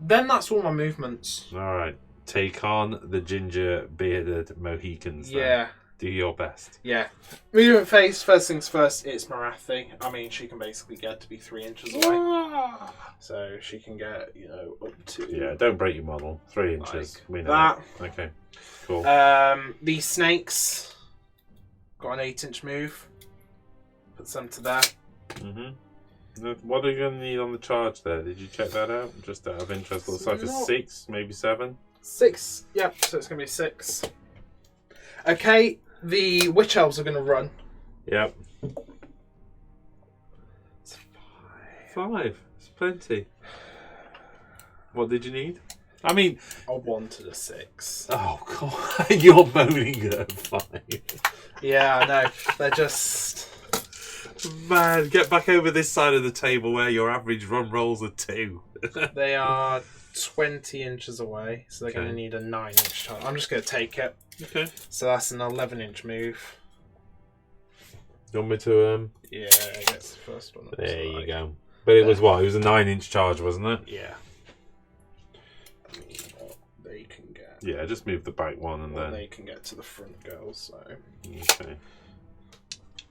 C: Then that's all my movements.
A: All right, take on the ginger bearded Mohicans.
C: Yeah.
A: Then. Do your best.
C: Yeah. Movement phase. First things first. It's Morathi. I mean, she can basically get to be 3 inches away. So she can get, up to...
A: Yeah, don't break your model. 3 inches.
C: Like
A: we know
C: that.
A: Okay, cool.
C: These snakes got an 8-inch move. Puts them to there.
A: What are you going to need on the charge there? Did you check that out? Just out of interest. Looks like a 6, maybe 7.
C: 6. Yep, so it's going to be 6. Okay, the Witch Elves are going to run.
A: Yep.
C: It's
A: 5. It's plenty. What did you need? I mean...
C: I wanted a 6.
A: Oh, God. You're moaning at 5.
C: Yeah, I know. They're just...
A: Man, get back over this side of the table where your average run rolls are 2.
C: They are 20 inches away, so they're going to need a 9-inch charge. I'm just going to take it.
A: Okay.
C: So that's an 11-inch move.
A: You want me to...
C: Yeah, I guess the first one.
A: There you go. But it was what? It was a 9-inch charge, wasn't it?
C: Yeah. I mean, what they can get...
A: Yeah, just move the back one and then...
C: they can get to the front girls, so...
A: Okay.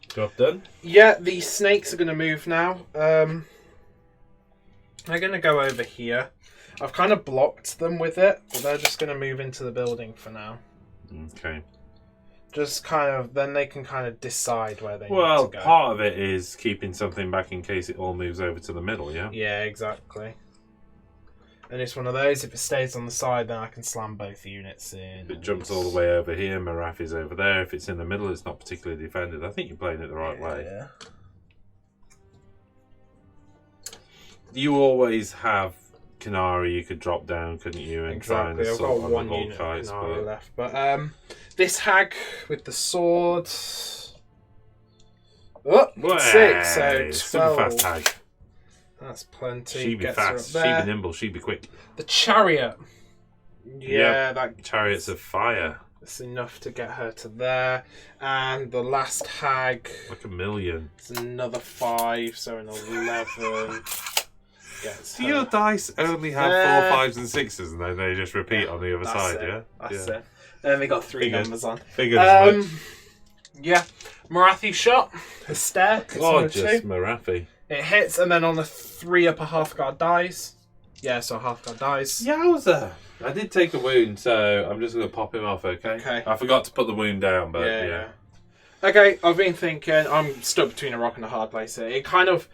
A: Job done?
C: Yeah, the snakes are going to move now. They're going to go over here. I've kind of blocked them with it, but they're just going to move into the building for now.
A: Okay.
C: Just kind of, then they can kind of decide where they need to go.
A: Well, part of it is keeping something back in case it all moves over to the middle, yeah?
C: Yeah, exactly. And it's one of those, if it stays on the side, then I can slam both units in.
A: If it jumps all the way over here, Morathi's over there. If it's in the middle, it's not particularly defended. I think you're playing it the right way.
C: Yeah.
A: You always have Canary you could drop down, couldn't you? And try and
C: I've got
A: assault on
C: one
A: the
C: unit of
A: Volkites,
C: Canary left. But this hag with the sword... Oh, 6, so 12.
A: Super fast hag.
C: That's plenty.
A: She be
C: Gets her
A: fast,
C: up
A: she
C: there.
A: be nimble, she be quick.
C: The chariot. Yeah, that
A: Chariots of fire.
C: That's enough to get her to there. And the last hag.
A: Like 1,000,000.
C: It's another 5, so an 11.
A: Do your dice only have 4, 5s and 6s and then they just repeat on the other side, yeah?
C: That's it. And then they got 3 numbers on.
A: Figured as much.
C: Yeah. Morathi shot. A stare.
A: Gorgeous Morathi.
C: It hits, and then on the 3 upper Hearthguard dies. Yeah, so Hearthguard dies.
A: Yowza! I did take a wound, so I'm just going to pop him off, okay? I forgot to put the wound down, but yeah.
C: Okay, I've been thinking, I'm stuck between a rock and a hard place here. It kind of...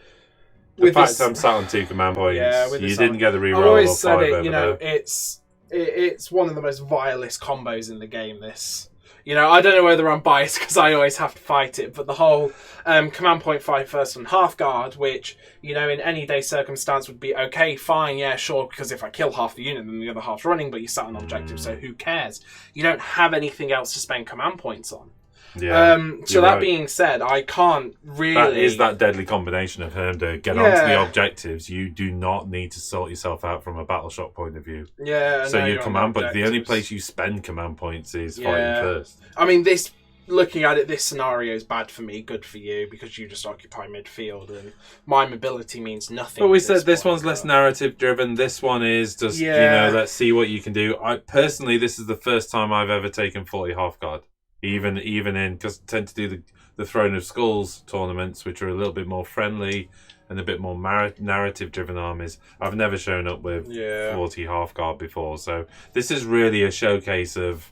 A: The fact I'm sat on 2 command points, you didn't get the reroll.
C: I always
A: said
C: it, it's one of the most vilest combos in the game, this. I don't know whether I'm biased because I always have to fight it, but the whole command point 5 first on Hearthguard, which, in any day circumstance would be okay, fine, yeah, sure, because if I kill half the unit, then the other half's running, but you sat on objective, so who cares? You don't have anything else to spend command points on.
A: Yeah,
C: so that being said, I can't really...
A: That is that deadly combination of Hermder. Get onto the objectives. You do not need to sort yourself out from a battle shot point of view.
C: Yeah,
A: so your command point, the only place you spend command points is fighting first.
C: I mean, looking at it, this scenario is bad for me, good for you, because you just occupy midfield, and my mobility means nothing.
A: But we said this one's less narrative driven. This one is just, let's see what you can do. Personally, this is the first time I've ever taken 40 Hearthguard. Even in, because I tend to do the Throne of Skulls tournaments, which are a little bit more friendly and a bit more narrative-driven armies. I've never shown up with 40 half-guard before, so this is really a showcase of,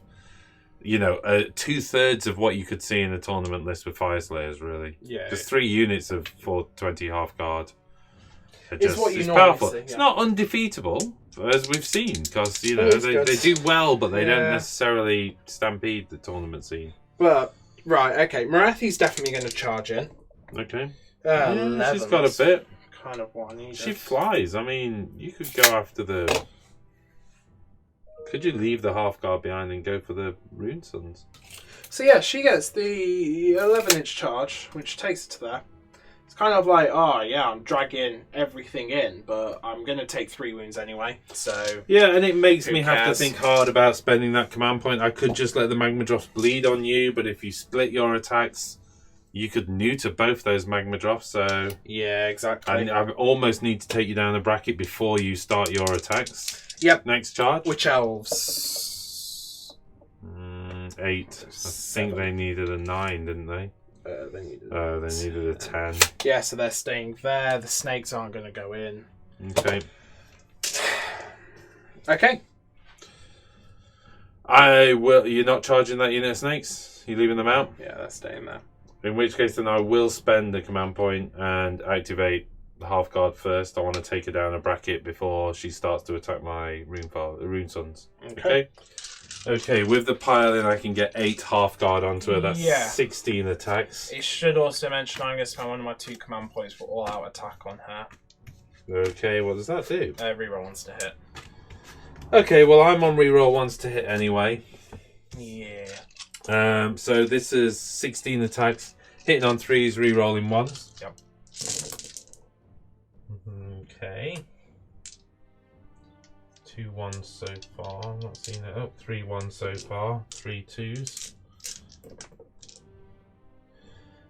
A: you know, 2/3 of what you could see in a tournament list with Fyreslayers, really.
C: Yeah.
A: Just 3 units of 420 half-guard.
C: It's what you
A: it's
C: normally
A: powerful.
C: see,
A: It's
C: yeah.
A: not undefeatable, as we've seen, because, you know,
C: It's
A: they
C: good.
A: do well, but they don't
C: Yeah.
A: necessarily stampede the tournament scene.
C: But, right, okay. Marathi's definitely going to charge in.
A: Okay. Yeah, she's
C: 11's
A: got a bit.
C: kind of what I needed.
A: She flies. I mean, you could go after the... Could you leave the half guard behind and go for the Rune Suns?
C: So yeah, she gets the 11-inch charge, which takes her to there. It's kind of like, oh yeah, I'm dragging everything in, but I'm going to take 3 wounds anyway, so...
A: Yeah, and it makes
C: Who
A: me have to
C: cares?
A: think hard about spending that command point. I could just let the Magma Drops bleed on you, but if you split your attacks, you could neuter both those Magma Drops, so...
C: Yeah, exactly.
A: And I almost need to take you down a bracket before you start your attacks.
C: Yep.
A: Next charge.
C: Which elves?
A: 8. I think they needed a 9, didn't they?
C: They needed
A: They needed a 10.
C: Yeah, so they're staying there. The snakes aren't going to go in.
A: Okay.
C: Okay.
A: I will. You're not charging that unit of snakes? You leaving them out?
C: Yeah, they're staying there.
A: In which case, then I will spend the command point and activate the half guard first. I want to take her down a bracket before she starts to attack my Rune Suns. Okay. Okay, with the pile in, I can get 8 half guard onto her. That's 16 attacks.
C: It should also mention I'm going to spend one of my 2 command points for all-out attack on her.
A: Okay, what does that do?
C: Reroll wants to hit.
A: Okay, well, I'm on reroll once to hit anyway.
C: Yeah.
A: So this is 16 attacks, hitting on 3s, rerolling 1s.
C: Yep.
A: Okay. 2 1s so far. I'm not seeing it. Oh, 3 1s so far. 3 2s.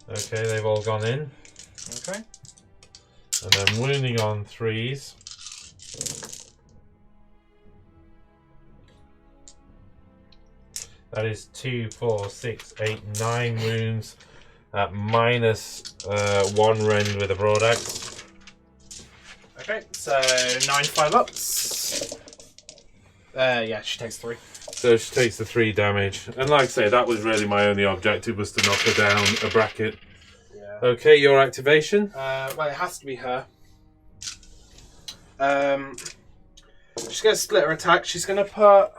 A: Okay, they've all gone in.
C: Okay.
A: And then wounding on 3s. That is 2, 4, 6, 8, 9 wounds at minus 1 rend with a broadaxe.
C: Okay, so 9 5-ups. Yeah, she takes 3.
A: So she takes the 3 damage. And like I say, that was really my only objective, was to knock her down a bracket.
C: Yeah.
A: Okay, your activation?
C: Well, it has to be her. She's going to split her attack. She's going to put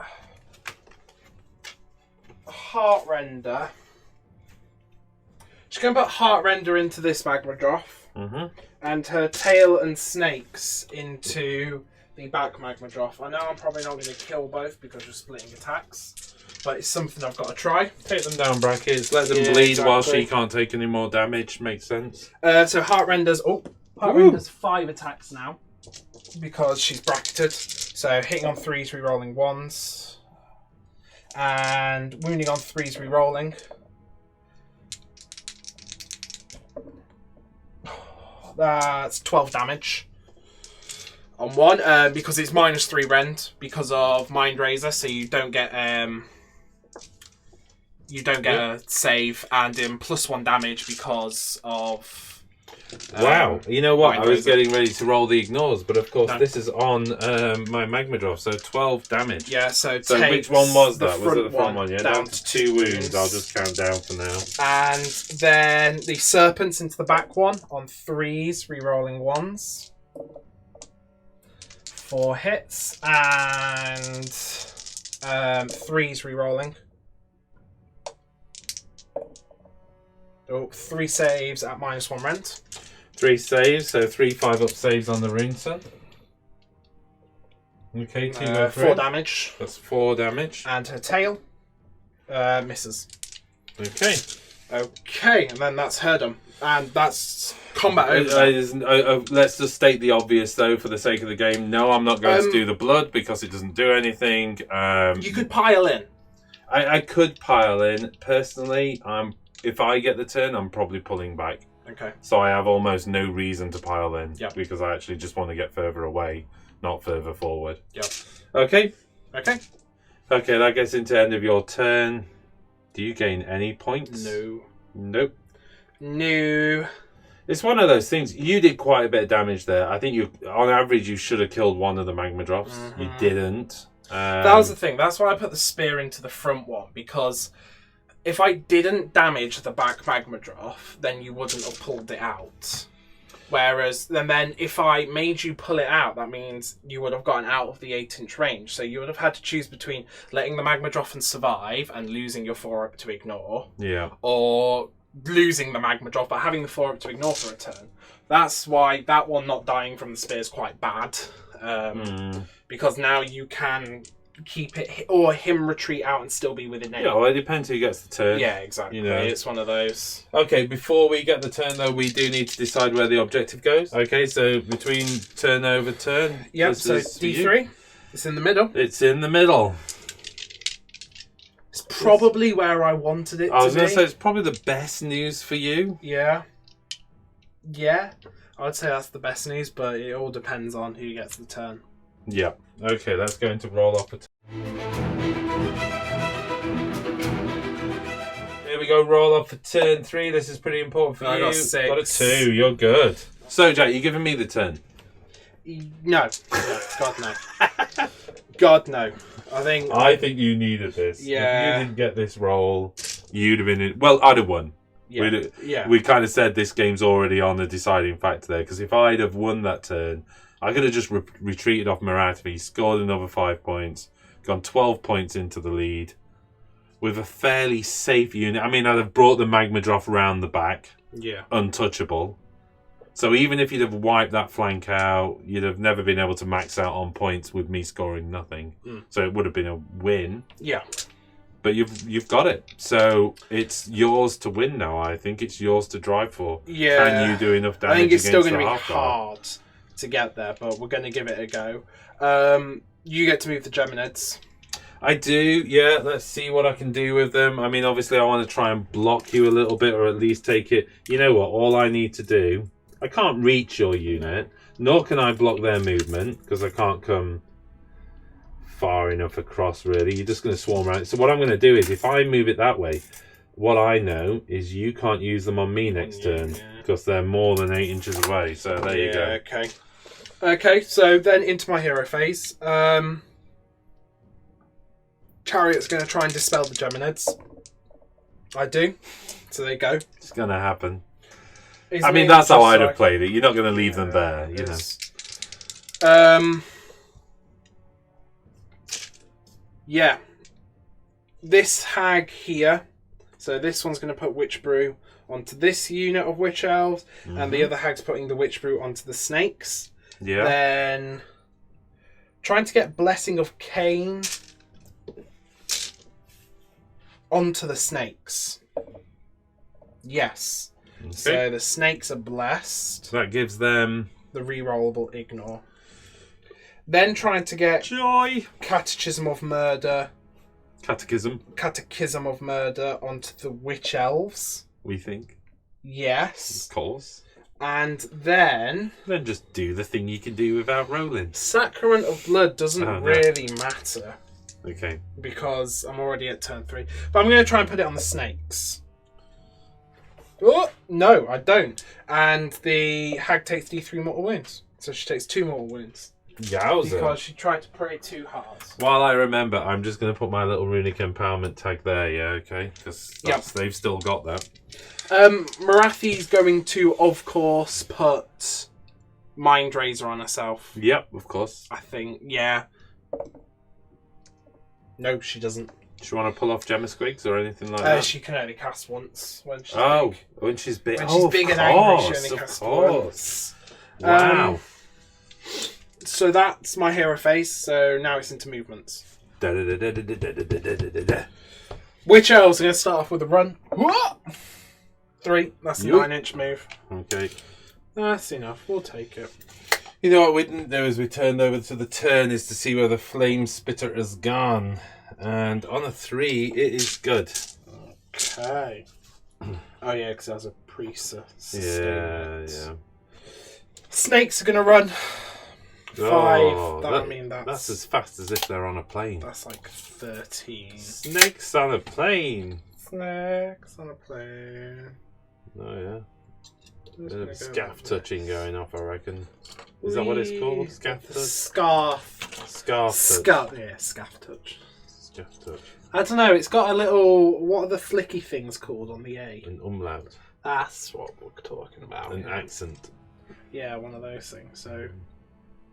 C: Heartrender. She's going to put Heartrender into this Magma Drop. And her tail and snakes into the back Magma Drop. I know I'm probably not going to kill both because you're splitting attacks, but it's something I've got to try.
A: Take them down brackets, let them bleed while she can't take any more damage. Makes sense.
C: So Heartrender's 5 attacks now because she's bracketed. So hitting on 3s, rerolling 1s, and wounding on 3s, rerolling. That's 12 damage on 1 because it's minus 3 rend because of Mind Razor, so you don't get a save, and plus 1 damage because of.
A: Wow, you know what?
C: Mind
A: I was
C: Razor.
A: getting ready to roll the ignores, but of course this is on my Magma Drop, so 12 damage.
C: Yeah, so
A: which one was
C: the
A: that? Was it the front one? Yeah, down to 2 wounds. I'll just count down for now.
C: And then the serpents into the back one on 3s, rerolling 1s. 4 hits and 3s rerolling. 3 saves at minus 1 rent.
A: 3 saves, so 3 5-up saves on the Rune Sun. Okay, 2 go for
C: 4
A: it.
C: damage.
A: That's 4 damage.
C: And her tail misses.
A: Okay.
C: Okay, and then that's her done. And that's combat over.
A: Let's just state the obvious, though, for the sake of the game. No, I'm not going to do the blood because it doesn't do anything.
C: You could pile in.
A: I could pile in. Personally, if I get the turn, I'm probably pulling back.
C: Okay.
A: So I have almost no reason to pile in.
C: Yep.
A: Because I actually just want to get further away, not further forward.
C: Yep.
A: Okay.
C: Okay.
A: Okay, that gets into end of your turn. Do you gain any points?
C: No.
A: Nope.
C: No.
A: It's one of those things. You did quite a bit of damage there. I think on average, you should have killed one of the magma drops. You didn't.
C: That was the thing. That's why I put the spear into the front one, because if I didn't damage the back magma drop, then you wouldn't have pulled it out. Whereas, then if I made you pull it out, that means you would have gotten out of the 8-inch range. So you would have had to choose between letting the magma drop and survive and losing your 4-up to ignore.
A: Yeah.
C: Or losing the magma drop but having the 4-up to ignore for a turn. That's why that one not dying from the spear is quite bad. Because now you can keep it, or him retreat out and still be within 8.
A: Yeah, well, it depends who gets the turn.
C: Yeah, exactly.
A: You know.
C: It's one of those.
A: Okay, before we get the turn, though, we do need to decide where the objective goes. Okay, so between turn over turn...
C: Yep, so D3. It's in the middle.
A: It's in the middle.
C: It's probably where I wanted it to be.
A: I was going to say, it's probably the best news for you.
C: Yeah. Yeah. I would say that's the best news, but it all depends on who gets the turn.
A: Yeah. Okay, that's going to roll off a Here we go, roll off for turn 3. This is pretty important for you.
C: I got 6.
A: Got a 2, you're good. So, Jack, you're giving me the turn?
C: No. God, no. God, no.
A: I think you needed this.
C: Yeah.
A: If you didn't get this roll, you'd have been in... Well, I'd have won.
C: Yeah.
A: We kind of said this game's already on the deciding factor there, because if I'd have won that turn, I could have just retreated off Maratvi, scored another 5 points, gone 12 points into the lead with a fairly safe unit. I mean, I'd have brought the magma drop around the back, untouchable. So even if you'd have wiped that flank out, you'd have never been able to max out on points with me scoring nothing. So it would have been a win.
C: Yeah.
A: But you've got it. So it's yours to win now, I think. It's yours to drive for.
C: Yeah.
A: Can you do enough damage?
C: I think it's still going to be
A: half guard?
C: hard to get there, but we're going to give it a go. You get to move the Geminids.
A: I do, yeah. Let's see what I can do with them. I mean, obviously, I want to try and block you a little bit, or at least take it. You know what? All I need to do... I can't reach your unit, nor can I block their movement, because I can't come far enough across, really. You're just going to swarm around. So what I'm going to do is, if I move it that way, what I know is you can't use them on me next turn, because they're more than 8 inches away. So there you go.
C: Okay. Okay, so then into my hero phase. Chariot's going to try and dispel the Geminids. I do. So there you go.
A: It's going to happen.
C: Isn't
A: I mean, that's how I'd have played it. You're not going to leave them there, you know.
C: Yeah. This hag here. So this one's going to put Witch Brew onto this unit of Witch Elves, and the other hag's putting the Witch Brew onto the Snakes.
A: Yeah.
C: Then trying to get Blessing of Khaine onto the Snakes. Yes.
A: Okay.
C: So the Snakes are blessed.
A: So that gives them...
C: the rerollable ignore. Then trying to get
A: Joy!
C: Catechism of Murder
A: Catechism,
C: of Murder onto the Witch Elves.
A: we think.
C: Yes.
A: Of course.
C: And then...
A: Then just do the thing you can do without rolling.
C: Sacrament of Blood doesn't really matter.
A: Okay.
C: Because I'm already at turn 3. But I'm going to try and put it on the Snakes. Oh, no, I don't. And the hag takes D3 mortal wounds. So she takes 2 mortal wounds.
A: Yowza.
C: Because she tried to pray too hard.
A: While I remember, I'm just going to put my little runic empowerment tag there, yeah, okay? Because they've still got that.
C: Marathi's going to, of course, put Mind Razor on herself.
A: Yep, of course.
C: I think, yeah. No, she doesn't.
A: Do you want to pull off Gemma Squigs or anything like that?
C: She can only cast once when she's big.
A: When she's big.
C: When she's big and angry, she only casts once.
A: Wow.
C: So that's my hero phase. So now it's into movements. Witch Elves are going to start off with a run. 3. That's a 9-inch move.
A: Okay.
C: That's enough. We'll take it.
A: You know what we didn't do as we turned over to the turn is to see where the Flame Spitter has gone. And on a 3, it is good.
C: Okay. Oh yeah, because that's a pre-sustainment.
A: Yeah.
C: Snakes are going to run. 5.
A: Oh, that's as fast as if they're on a plane.
C: That's like 13.
A: Snakes on a plane.
C: Snakes on a plane.
A: Oh yeah.
C: Just
A: Bit of
C: gonna go
A: scaff
C: like
A: touching going off, I reckon. Is that what it's called? Scaff touch?
C: Scarf.
A: Scarf touch.
C: Yeah, scaff touch.
A: Scaff touch.
C: I don't know, it's got a little... What are the flicky things called on the A?
A: An umlaut.
C: That's what we're talking about.
A: An
C: yeah.
A: accent.
C: Yeah, one of those things. So,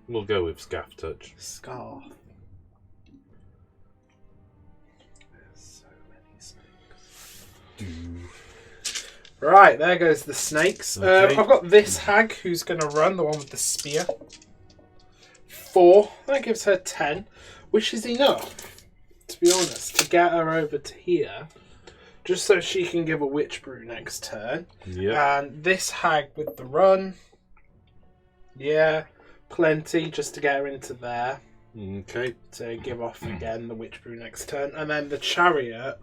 A: We'll go with scaff touch.
C: scarf. There's so many snakes. Right, there goes the snakes.
A: Okay.
C: I've got this hag who's going to run, the one with the spear. 4. That gives her 10, which is enough, to be honest, to get her over to here. Just so she can give a witch brew next turn.
A: Yeah.
C: And this hag with the run. Yeah, plenty just to get her into there.
A: Okay.
C: To give off again the witch brew next turn. And then the chariot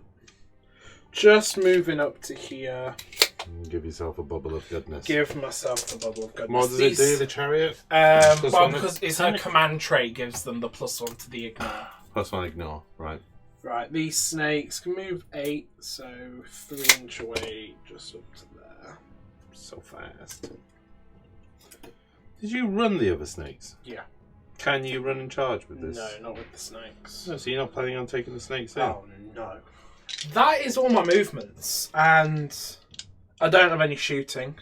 C: just moving up to here.
A: Give yourself a bubble of goodness.
C: Give myself the bubble of goodness.
A: What does it do, the chariot?
C: Well,
A: one
C: because it's her command trait gives them the +1 to the ignore.
A: +1 ignore, right.
C: Right, these snakes can move 8, so 3 inch away, just up to there.
A: So fast. Did you run the other snakes?
C: Yeah.
A: Can you run and charge with this?
C: No, not with the snakes.
A: No, so you're not planning on taking the snakes in?
C: Oh, no. That is all my movements, and I don't have any shooting,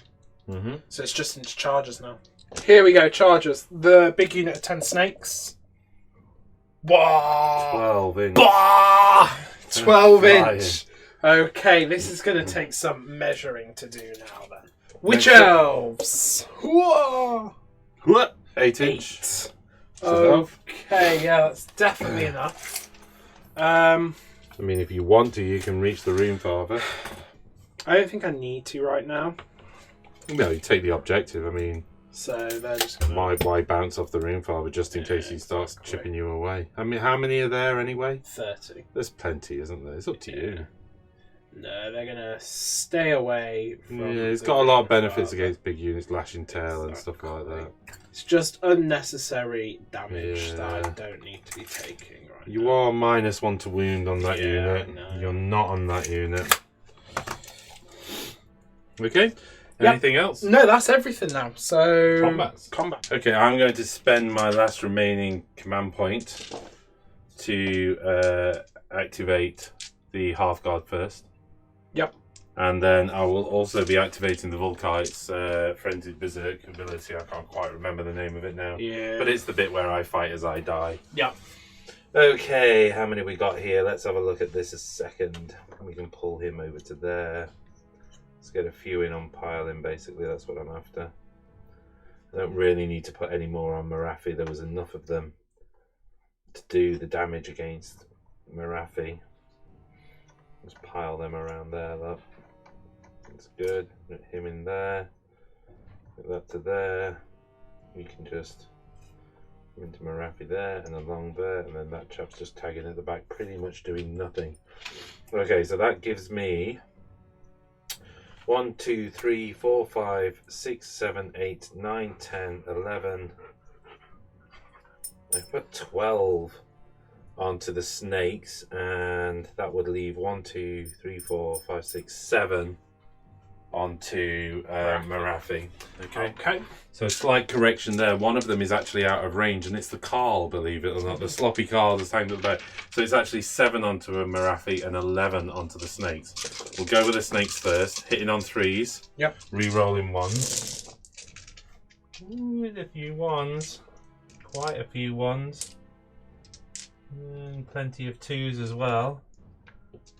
C: so it's just into charges now. Here we go, charges. The big unit of 10 snakes. Wah!
A: 12 inch.
C: Bah! 12
A: Flying.
C: inch. Okay, this is going to take some measuring to do now then. Witch
A: Next up.
C: elves. Whoa!
A: What? 8 inch.
C: 8.
A: enough?
C: Okay, yeah, that's definitely enough.
A: I mean, if you want to, you can reach the room farther.
C: I don't think I need to right now.
A: No, you take the objective. I mean,
C: So they're just going to...
A: why bounce off the room farther just in case he starts
C: exactly.
A: chipping you away? I mean, how many are there anyway?
C: 30.
A: There's plenty, isn't there? It's up to you.
C: No, they're going to stay away from...
A: Yeah, it's
C: the
A: got a lot of
C: room
A: benefits
C: farther.
A: against big units, lashing tail and stuff like that.
C: It's just unnecessary damage that I
A: Yeah.
C: don't need to be taking right
A: You
C: now.
A: are -1 to wound on that
C: Yeah,
A: unit.
C: I know.
A: You're not on that unit. Okay.
C: Yep.
A: Anything else?
C: No, that's everything now. So...
A: Combats.
C: Combat.
A: Okay, I'm going to spend my last remaining command point to activate the half guard first.
C: Yep.
A: And then I will also be activating the Volkite's Frenzied Berserk ability. I can't quite remember the name of it now.
C: Yeah.
A: But it's the bit where I fight as I die.
C: Yep.
A: Okay, how many we got here? Let's have a look at this a second. We can pull him over to there. Let's get a few in on piling, basically. That's what I'm after. I don't really need to put any more on Marafi. There was enough of them to do the damage against Marafi. Just pile them around there, look. That's good. Put him in there. Put that to there. You can just go into Marafi there and along there, and then that chap's just tagging at the back, pretty much doing nothing. Okay, so that gives me 1, 2, 3, 4, 5, 6, 7, 8, 9, 10, 11. I put 12 onto the snakes, and that would leave 1, 2, 3, 4, 5, 6, 7 onto Marafi. Okay.
C: Okay.
A: So a slight correction there. One of them is actually out of range, and it's the Carl, believe it or not. The sloppy Carl that's hanged at the back. So it's actually 7 onto a Marafi and 11 onto the snakes. We'll go with the snakes first, hitting on 3s.
C: Yep.
A: Re-rolling 1s. Ooh, with a few 1s. Quite a few 1s. And plenty of 2s as well.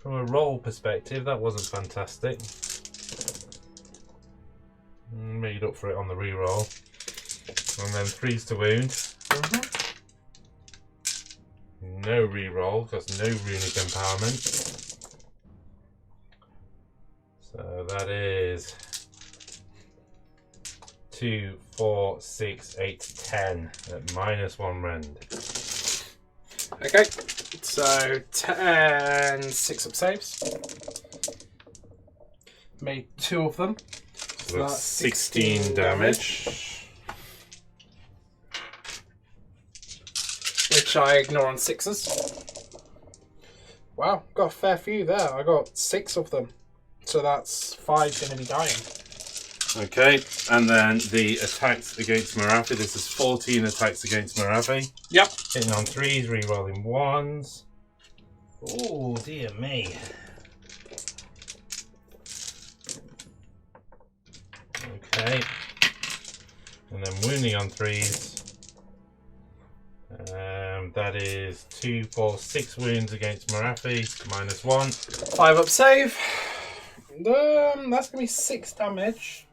A: From a roll perspective, that wasn't fantastic. Made up for it on the re-roll. And then 3s to wound. No re-roll, because no runic empowerment. So that is 2, 4, 6, 8, 10 at -1 rend.
C: Okay. So 10 6-up saves. Made 2 of them.
A: So that's 16 damage.
C: Which I ignore on 6s. Wow, got a fair few there. I got 6 of them. So that's 5 going to be dying.
A: Okay, and then the attacks against Marathi. This is 14 attacks against Marathi.
C: Yep.
A: Hitting on 3s, re-rolling 1s. Oh, dear me. Okay. And then wounding on 3s. That is 2, 4, 6 wounds against Marathi, -1.
C: 5 up save. That's going to be 6 damage.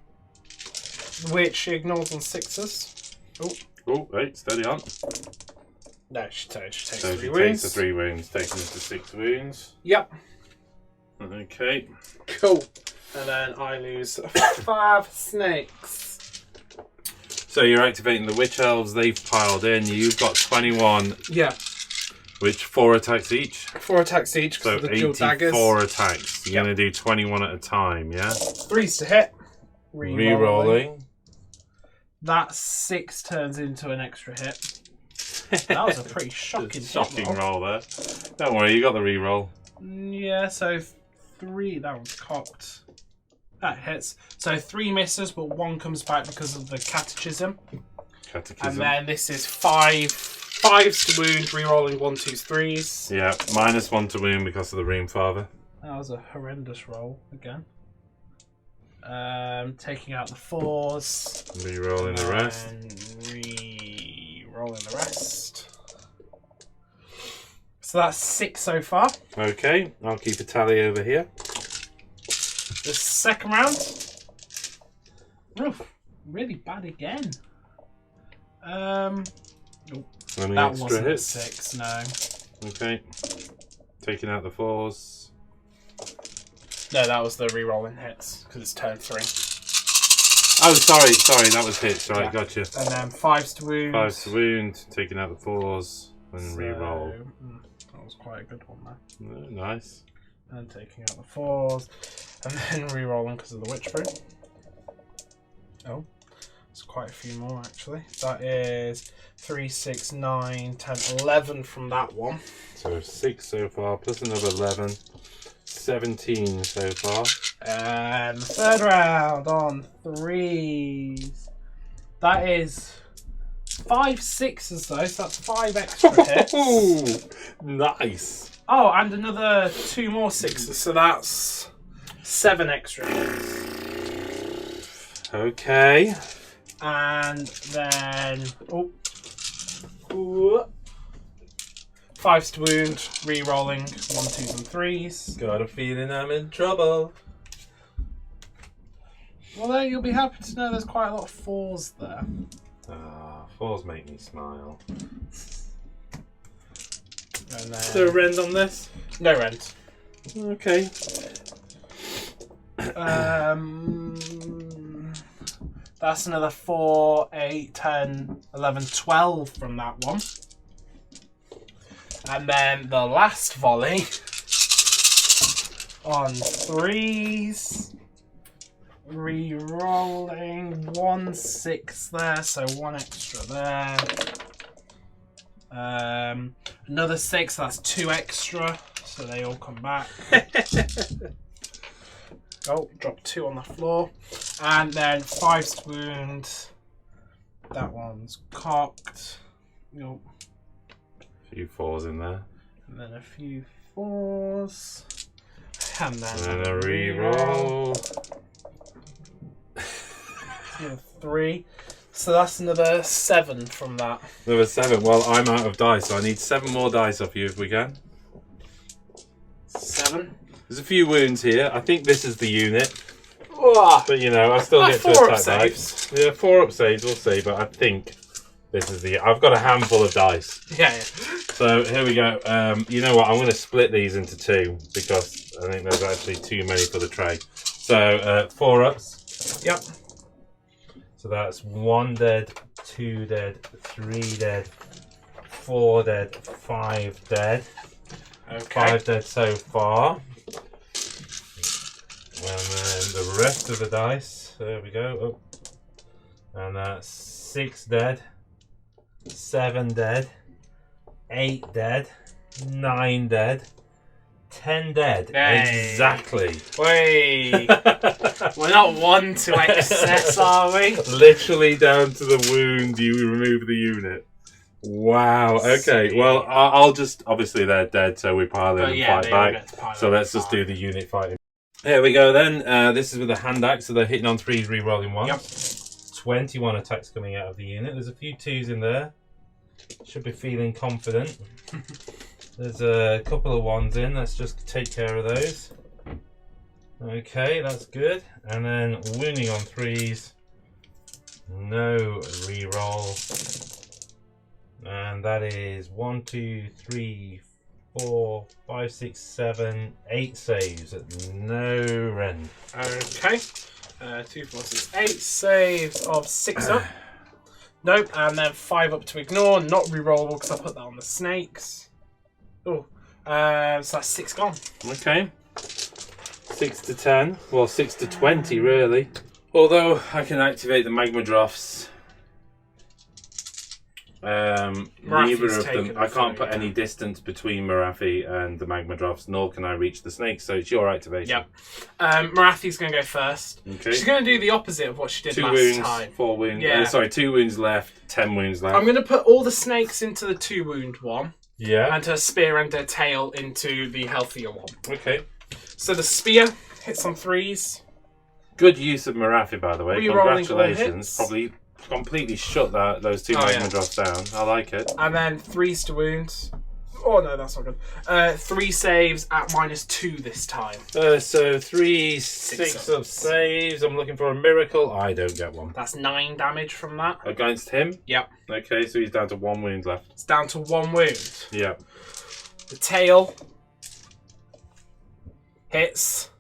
C: Which she ignores on 6s.
A: Oh, wait, steady on.
C: No, she takes
A: So
C: 3
A: she
C: wounds.
A: takes the 3 wounds, taking us to 6 wounds.
C: Yep.
A: Okay.
C: Cool. And then I lose 5 snakes.
A: So you're activating the Witch Elves, they've piled in. You've got 21,
C: Yeah.
A: which 4 attacks each.
C: 4 attacks each
A: So
C: because of the dual
A: 84
C: daggers.
A: attacks. You're going to do 21 at a time, yeah?
C: 3s to hit.
A: Re-rolling.
C: That 6 turns into an extra hit. That was a pretty shocking hit
A: roll there. Don't worry, you got the re-roll.
C: Yeah, so 3, that one's cocked. That hits. So 3 misses, but 1 comes back because of the catechism. And then this is 5s to wound, re-rolling 1, 2s, 3s.
A: Yeah, -1 to wound because of the Ream Father.
C: That was a horrendous roll again. Taking out the 4s.
A: Re-rolling the rest.
C: Re-rolling the rest. So that's 6 so far.
A: Okay, I'll keep a tally over here.
C: The second round. Oof, really bad again.
A: Any
C: That
A: extra
C: wasn't
A: hits?
C: 6, no.
A: Okay. Taking out the 4s.
C: No, that was the re-rolling hits, because it's turn 3.
A: Oh, sorry, that was hits. Right,
C: Yeah.
A: gotcha.
C: And then 5s to wound.
A: 5s to wound, taking out the 4s, and
C: So,
A: re-roll.
C: that was quite a good one there.
A: Oh, nice.
C: And taking out the 4s. And then re-rolling because of the witch brew. Oh, it's quite a few more actually. That is 3, 6, 9, 10, 11 from that one.
A: So 6 so far, plus another 11. 17 so far.
C: And the third round on 3s. That is 5 6s though, so that's 5 extra hits.
A: Nice.
C: Oh, and another 2 more 6s, so that's 7 extra hits.
A: Okay.
C: And then 5s to wound, re-rolling 1, 2s, and 3s.
A: Got a feeling I'm in trouble.
C: Well, there you'll be happy to know there's quite a lot of 4s there.
A: Ah, 4s make me smile.
C: And
A: Is there a
C: then
A: rend on this?
C: no rent.
A: Okay.
C: That's another 4, 8, 10, 11, 12 from that one. And then the last volley on 3s. Re-rolling 1 6 there, so 1 extra there. Another 6, that's 2 extra, so they all come back. Oh, drop 2 on the floor. And then 5's to wound. That one's cocked. Nope.
A: A few 4s in there.
C: And then a few 4s. And then
A: And a re-roll.
C: 3. So that's another 7 from that.
A: Another 7. Well, I'm out of dice, so I need 7 more dice off you if we can.
C: 7.
A: There's a few wounds here. I think this is the unit.
C: Oh,
A: But, you know, I still get to
C: 4 up
A: attack dice.
C: saves.
A: Yeah, 4 up saves, we'll see. But I think this is the... I've got a handful of dice.
C: Yeah.
A: So, here we go. You know what? I'm going to split these into 2. Because I think there's actually too many for the tray. So, 4 ups.
C: Yep.
A: So that's 1 dead, 2 dead, 3 dead, 4 dead, 5 dead.
C: Okay.
A: 5 dead so far. And then the rest of the dice. There we go. Oh. And that's 6 dead, 7 dead, 8 dead, 9 dead, 10 dead.
C: Hey.
A: Exactly.
C: Wait. We're not one to excess, are we?
A: Literally down to the wound, you remove the unit. Wow. Okay.
C: Sweet.
A: Well, I'll just obviously they're dead, so we pile in and
C: yeah,
A: fight
C: they all
A: back.
C: get to pile
A: So
C: in,
A: let's just
C: fine.
A: do the unit fighting. Here we go then. This is with a hand axe, so they're hitting on 3s, re-rolling 1.
C: Yep.
A: 21 attacks coming out of the unit. There's a few 2s in there. Should be feeling confident. There's a couple of 1s in. Let's just take care of those. Okay, that's good. And then wounding on 3s. No re-roll. And that is 1, 2, 3, 4, 5, 6, 7, 8 saves at no rend.
C: Okay. 2, 4, 6, 8 saves of 6 up. Nope, and then 5 up to ignore, not re-rollable because I put that on the snakes. Oh, so that's 6 gone.
A: Okay. 6 to 10. Well, 6 to 20, really. Although I can activate the magma drafts. Neither of them. I can't put any distance between Marathi and the magma drafts, nor can I reach the snakes. So it's your activation.
C: Yep. Marathi's going to go first.
A: Okay.
C: She's going to do the opposite of what she did
A: 2
C: last
A: wounds,
C: time.
A: 4 wounds.
C: Yeah.
A: Sorry, 2 wounds left, 10 wounds left.
C: I'm going to put all the snakes into the 2 wound one,
A: Yeah.
C: and her spear and her tail into the healthier one.
A: Okay.
C: So the spear hits on 3s.
A: Good use of Marathi, by the way.
C: Re-rolling all
A: Congratulations.
C: hits.
A: Probably completely shut those 2 magma drafts down. I like it.
C: And then 3s to wounds. Oh no, that's not good. 3 saves at -2 this time.
A: So 3, 6 of saves. I'm looking for a miracle. I don't get one.
C: That's 9 damage from that.
A: Against him?
C: Yep.
A: Okay, so he's down to 1 wound left.
C: It's down to 1 wound.
A: Yeah.
C: The tail hits.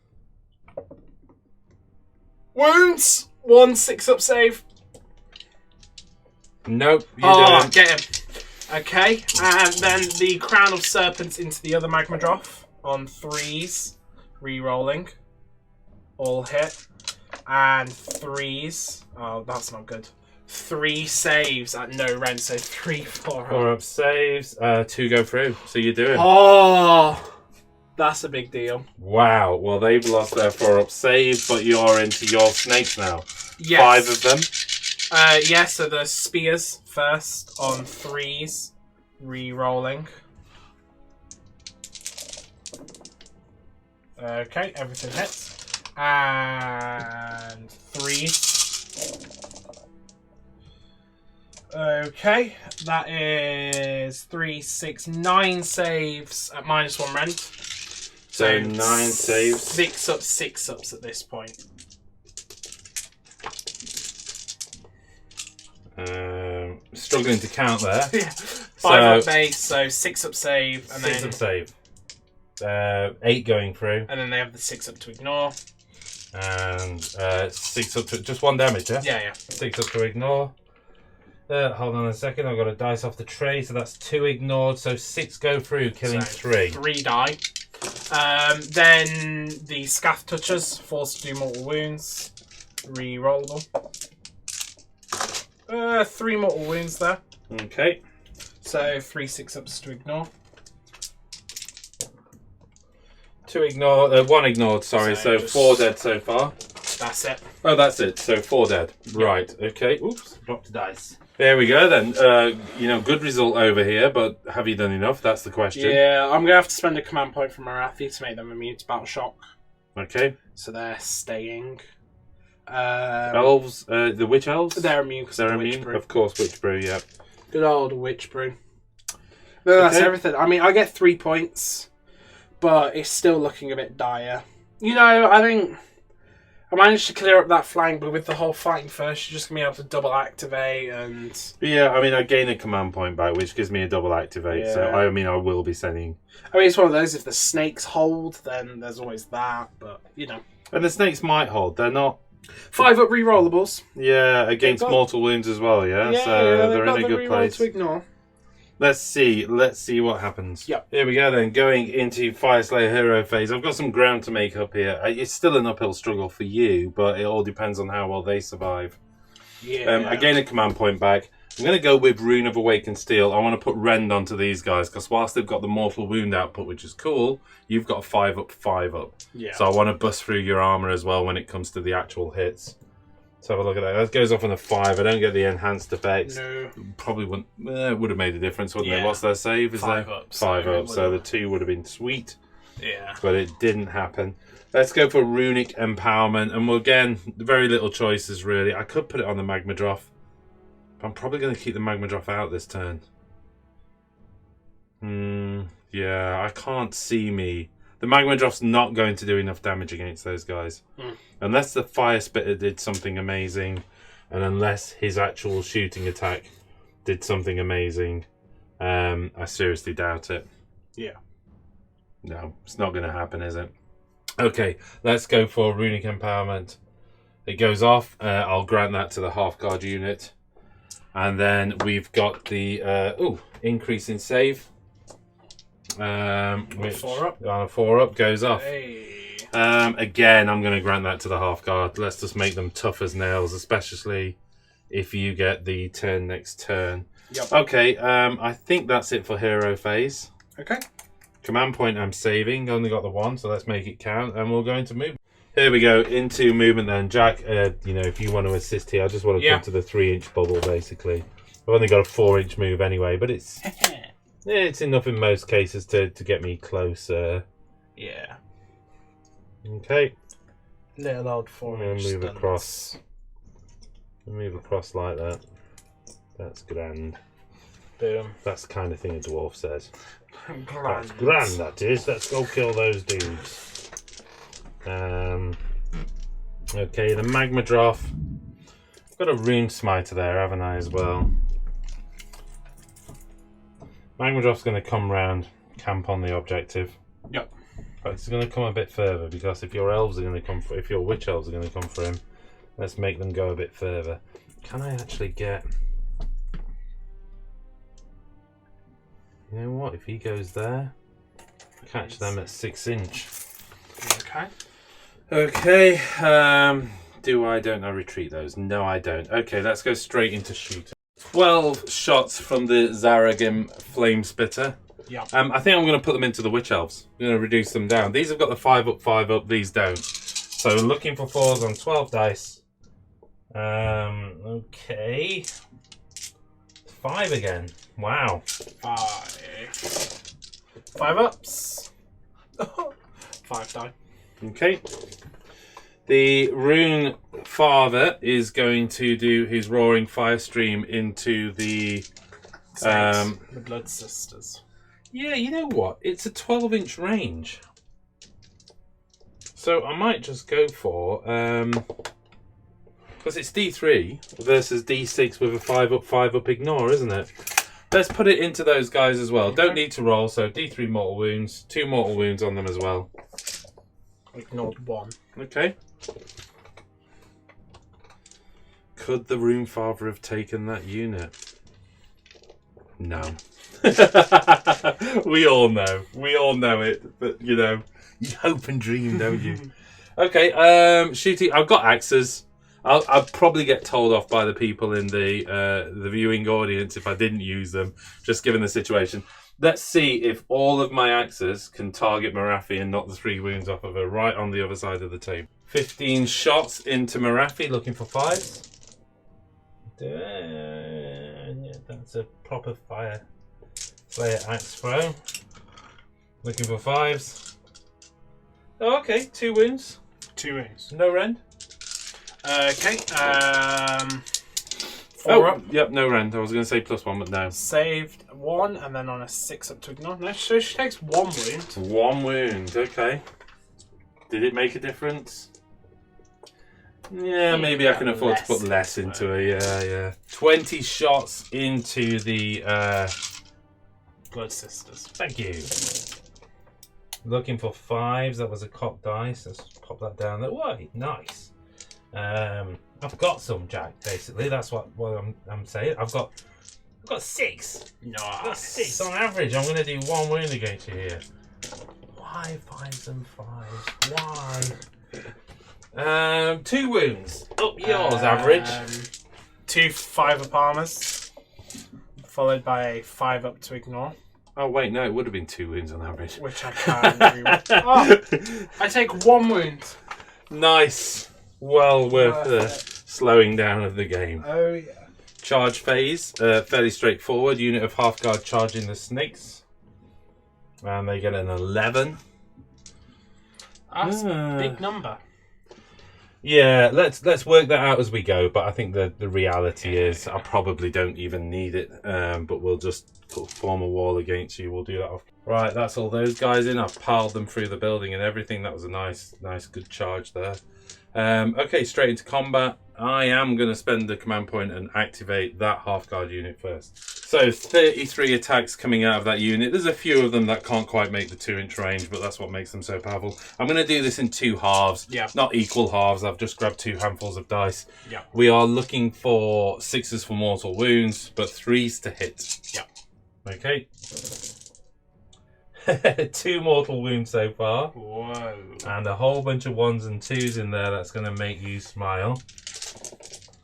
C: Wounds! 1 6-up save.
A: Nope, you
C: Oh,
A: don't.
C: get him. Okay, and then the Crown of Serpents into the other magma drop on 3s. Re-rolling. All hit. And 3s. Oh, that's not good. 3 saves at no rend, so 3, 4
A: 4 up saves, 2 go through. So you're doing.
C: Oh, that's a big deal.
A: Wow. Well, they've lost their 4 up save, but you're into your snakes now.
C: Yes.
A: 5 of them.
C: Yeah, so the spears first on 3s. Re-rolling. Okay, everything hits. And 3s. Okay, that is 3, 6, 9 saves at -1 rend.
A: So 9 saves.
C: 6 ups, 6 ups at this point.
A: Struggling to count there.
C: Yeah. 5 up base, so 6 up save, and
A: 6
C: then
A: up save. 8 going through.
C: and then they have the 6 up to ignore.
A: And 6 up to just 1 damage, yeah?
C: Yeah, yeah.
A: 6 up to ignore. Hold on a second, I've got a dice off the tray, so that's 2 ignored, so 6 go through, killing
C: So
A: 3.
C: 3 die. Then the Scath Touchers, forced to do mortal wounds. Re-rollable. 3 mortal wounds there.
A: Okay.
C: So 3 6-ups to ignore.
A: 2 ignored, 1 ignored, sorry,
C: So
A: so
C: just-
A: 4 dead so far.
C: That's it.
A: Oh, that's it, so 4 dead. Right, okay. Oops, dropped a dice. There we go then. Good result over here, but have you done enough? That's the question.
C: Yeah, I'm going to have to spend a command point from Marathi to make them immune to battle shock.
A: Okay.
C: So they're staying.
A: Elves, the witch elves?
C: They're immune because
A: They're
C: of the
A: immune?
C: witch brew.
A: Of course, witch brew, yeah.
C: Good old witch brew. No, that's
A: Okay.
C: everything. I mean, I get 3 points, but it's still looking a bit dire. You know, I think I managed to clear up that flank, but with the whole fighting first, you're just going to be able to double activate and...
A: But yeah, I mean, I gain a command point back, which gives me a double activate, so
C: Yeah.
A: I mean, I will be sending...
C: I mean, it's one of those, if the snakes hold, then there's always that, but, you know.
A: And the snakes might hold, they're not...
C: 5 up re-rollables.
A: Yeah, against
C: got-
A: mortal wounds as well, yeah?
C: Yeah,
A: So
C: they've
A: they're
C: got
A: in a
C: the
A: good
C: re-roll
A: place.
C: to ignore.
A: Let's see what happens.
C: Yep.
A: Here we go then, going into Fyreslayer hero phase. I've got some ground to make up here. It's still an uphill struggle for you, but it all depends on how well they survive.
C: Yeah.
A: I gain a command point back. I'm going to go with Rune of Awakened Steel. I want to put Rend onto these guys, because whilst they've got the Mortal Wound output, which is cool, you've got a 5-up, 5-up.
C: Yeah.
A: So I want to bust through your armour as well when it comes to the actual hits. Let's have a look at that. That goes off on a 5. I don't get the enhanced effects.
C: No.
A: Probably wouldn't. It would have made a difference, wouldn't it?
C: Yeah.
A: What's their save? Is
C: 5
A: there?
C: up.
A: 5 up. So the
C: would've-
A: 2 would have been sweet.
C: Yeah.
A: But it didn't happen. Let's go for Runic Empowerment. And we'll, again, very little choices really. I could put it on the Magmadroth. But I'm probably going to keep the Magmadroth out this turn. Yeah, I can't see me. The Magmadroth's not going to do enough damage against those guys. Unless the Fire Spitter did something amazing. And unless his actual shooting attack did something amazing. I seriously doubt it.
C: Yeah.
A: No, it's not going to happen, is it? Okay, let's go for Runic Empowerment. It goes off. I'll grant that to the half guard unit. And then we've got the increase in save. Which
C: 4 up.
A: on a 4 up goes off.
C: Hey.
A: Again, I'm going to grant that to the half guard. Let's just make them tough as nails, especially if you get the turn next turn.
C: Yep.
A: Okay, I think that's it for hero phase.
C: Okay.
A: Command point I'm saving, only got the 1, so let's make it count, and we'll go into movement. Here we go, into movement then. Jack, if you want to assist here, I just want to come to the 3-inch bubble, basically. I've only got a 4-inch move anyway, but it's enough in most cases to get me closer.
C: Yeah.
A: Okay.
C: Little old
A: I'm
C: 4-inch
A: going to move
C: stunts.
A: across. Move across like that. That's grand.
C: Boom.
A: That's the kind of thing a dwarf says.
C: Grand.
A: That's grand, that is. Let's go kill those dudes. Okay, the Magmadroth. I've got a Rune Smiter there, haven't I, as well? Magmadroth's going to come round, camp on the objective.
C: Yep.
A: But it's going to come a bit further, because if your elves are going to come for, if your witch elves are going to come for him, let's make them go a bit further. Can I actually get... You know what? If he goes there, catch them at 6-inch.
C: Okay.
A: Okay. Don't I retreat those? No, I don't. Okay, let's go straight into shooting. 12 shots from the Zaragim Flame Spitter.
C: Yeah.
A: I think I'm going to put them into the Witch Elves. I'm going to reduce them down. These have got the 5-up, 5-up. These don't. So looking for 4s on 12 dice. Okay. 5 again. Wow.
C: 5 ups. 5 die.
A: Okay. The Rune Father is going to do his Roaring Fire Stream into the...
C: The Blood Sisters.
A: Yeah, you know what? It's a 12-inch range. So I might just go for... because it's D3 versus D6 with a 5-up, 5-up ignore, isn't it? Let's put it into those guys as well. Don't need to roll, so D3 mortal wounds. 2 mortal wounds on them as well.
C: Ignored 1.
A: Okay. Could the Rune Father have taken that unit? No. We all know. We all know it. But, you hope and dream, don't you? Okay, shooting. I've got axes. I'll probably get told off by the people in the viewing audience if I didn't use them, just given the situation. Let's see if all of my axes can target Marathi and knock the 3 wounds off of her right on the other side of the table. 15 shots into Marathi, looking for 5s. Yeah, that's a proper Fyreslayer axe throw. Looking for 5s. Oh, okay, 2 wounds.
C: 2 wounds.
A: No rend.
C: Okay. 4 up.
A: Yep, no rend. I was going to say +1, but no.
C: Saved 1, and then on a 6 up to ignore. No, so she takes 1 wound.
A: 1 wound, okay. Did it make a difference? Yeah, maybe I can afford to put less into her. Yeah. 20 shots into the
C: Blood Sisters.
A: Thank you. Looking for 5s. That was a cocked dice. Let's pop that down there. Why? Nice. I've got some, Jack. Basically, that's what I'm saying. I've got 6.
C: Nice.
A: I've got 6 on average. I'm going to do 1 wound against you here. Why 5s and 5s? Why? 2 wounds. Up yours, average.
C: 2 5-up armors. followed by a 5 up to ignore.
A: Oh wait, no, it would have been 2 wounds on average.
C: Which I can reroll. I take 1 wound.
A: Nice. Well worth the slowing down of the game.
C: Oh yeah.
A: Charge phase, fairly straightforward. Unit of half guard charging the snakes. And they get an 11.
C: That's a big number.
A: Yeah, let's work that out as we go. But I think the reality is I probably don't even need it. But we'll just form a wall against you. We'll do that off. Right, that's all those guys in. I've piled them through the building and everything. That was a nice good charge there. Okay, straight into combat. I am going to spend the command point and activate that half guard unit first. So 33 attacks coming out of that unit. There's a few of them that can't quite make the 2-inch range, but that's what makes them so powerful. I'm going to do this in 2 halves, not equal halves. I've just grabbed 2 handfuls of dice.
C: Yeah.
A: We are looking for 6s for mortal wounds, but 3s to hit.
C: Yeah.
A: Okay. 2 mortal wounds so far.
C: Whoa.
A: And a whole bunch of 1s and 2s in there. That's going to make you smile.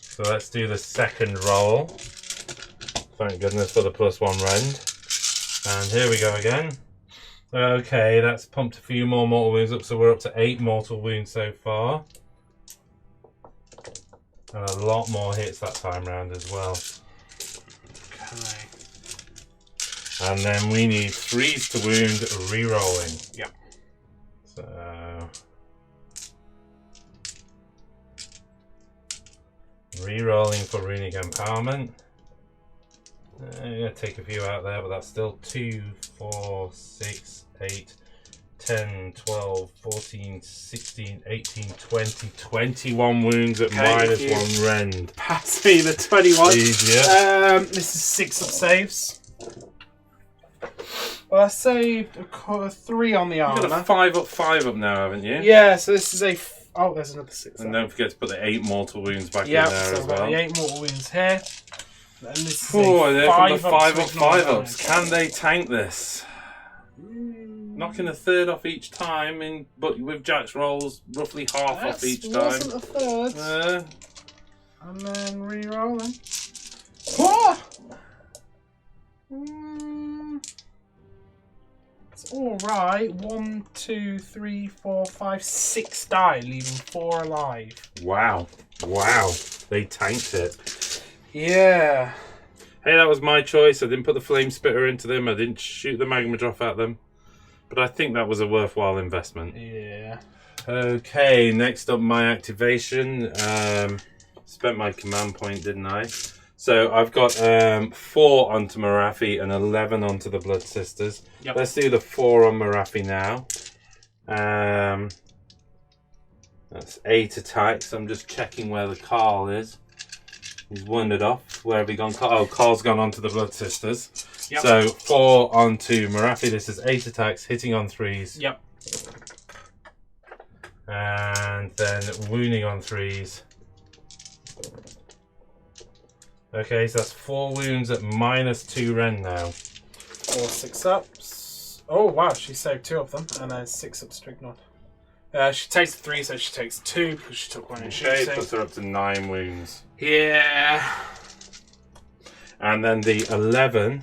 A: So let's do the second roll. Thank goodness for the +1 rend. And here we go again. Okay, that's pumped a few more mortal wounds up, so we're up to 8 mortal wounds so far. And a lot more hits that time round as well.
C: Okay.
A: And then we need 3s to wound, re-rolling.
C: Yep.
A: So... re-rolling for runic empowerment. I'm going to take a few out there, but that's still 2, 4, 6, 8, 10, 12, 14, 16, 18, 20, 21 wounds at -1 rend.
C: Pass me the 21.
A: Easier.
C: This is 6 up saves. Well, I saved 3 on the
A: You've
C: armor.
A: got a 5 up now, haven't you?
C: Yeah, so this is a... oh, there's another 6.
A: And don't forget to put the 8 mortal wounds back in
C: so
A: there as
C: I've got
A: well.
C: the 8 mortal wounds here. And this is
A: Oh, they're from the 5 up, 5
C: to
A: ups. Can they tank this? Knocking a third off each time, but with Jack's rolls, roughly half off each time.
C: Wasn't a third. And then re-rolling. Oh! It's alright. 1, 2, 3, 4, 5, 6 die, leaving 4 alive.
A: Wow. Wow. They tanked it.
C: Yeah.
A: Hey, that was my choice. I didn't put the flame spitter into them. I didn't shoot the magma drop at them. But I think that was a worthwhile investment.
C: Yeah.
A: Okay, next up my activation. Spent my command point, didn't I? So I've got 4 onto Marathi and 11 onto the Blood Sisters.
C: Yep.
A: Let's do the 4 on Marathi now. That's 8 attacks. I'm just checking where the Carl is. He's wandered off. Where have he gone? Oh, Carl's gone onto the Blood Sisters.
C: Yep.
A: So 4 onto Marathi. This is 8 attacks, hitting on 3s.
C: Yep.
A: And then wounding on 3s. Okay, so that's 4 wounds at -2 rend now.
C: 4 6 ups. Oh wow, she saved 2 of them, and then 6 ups to ignore. She takes 3, so she takes 2 because she took 1 in
A: Okay,
C: shooting.
A: puts her up to 9 wounds.
C: Yeah.
A: And then the 11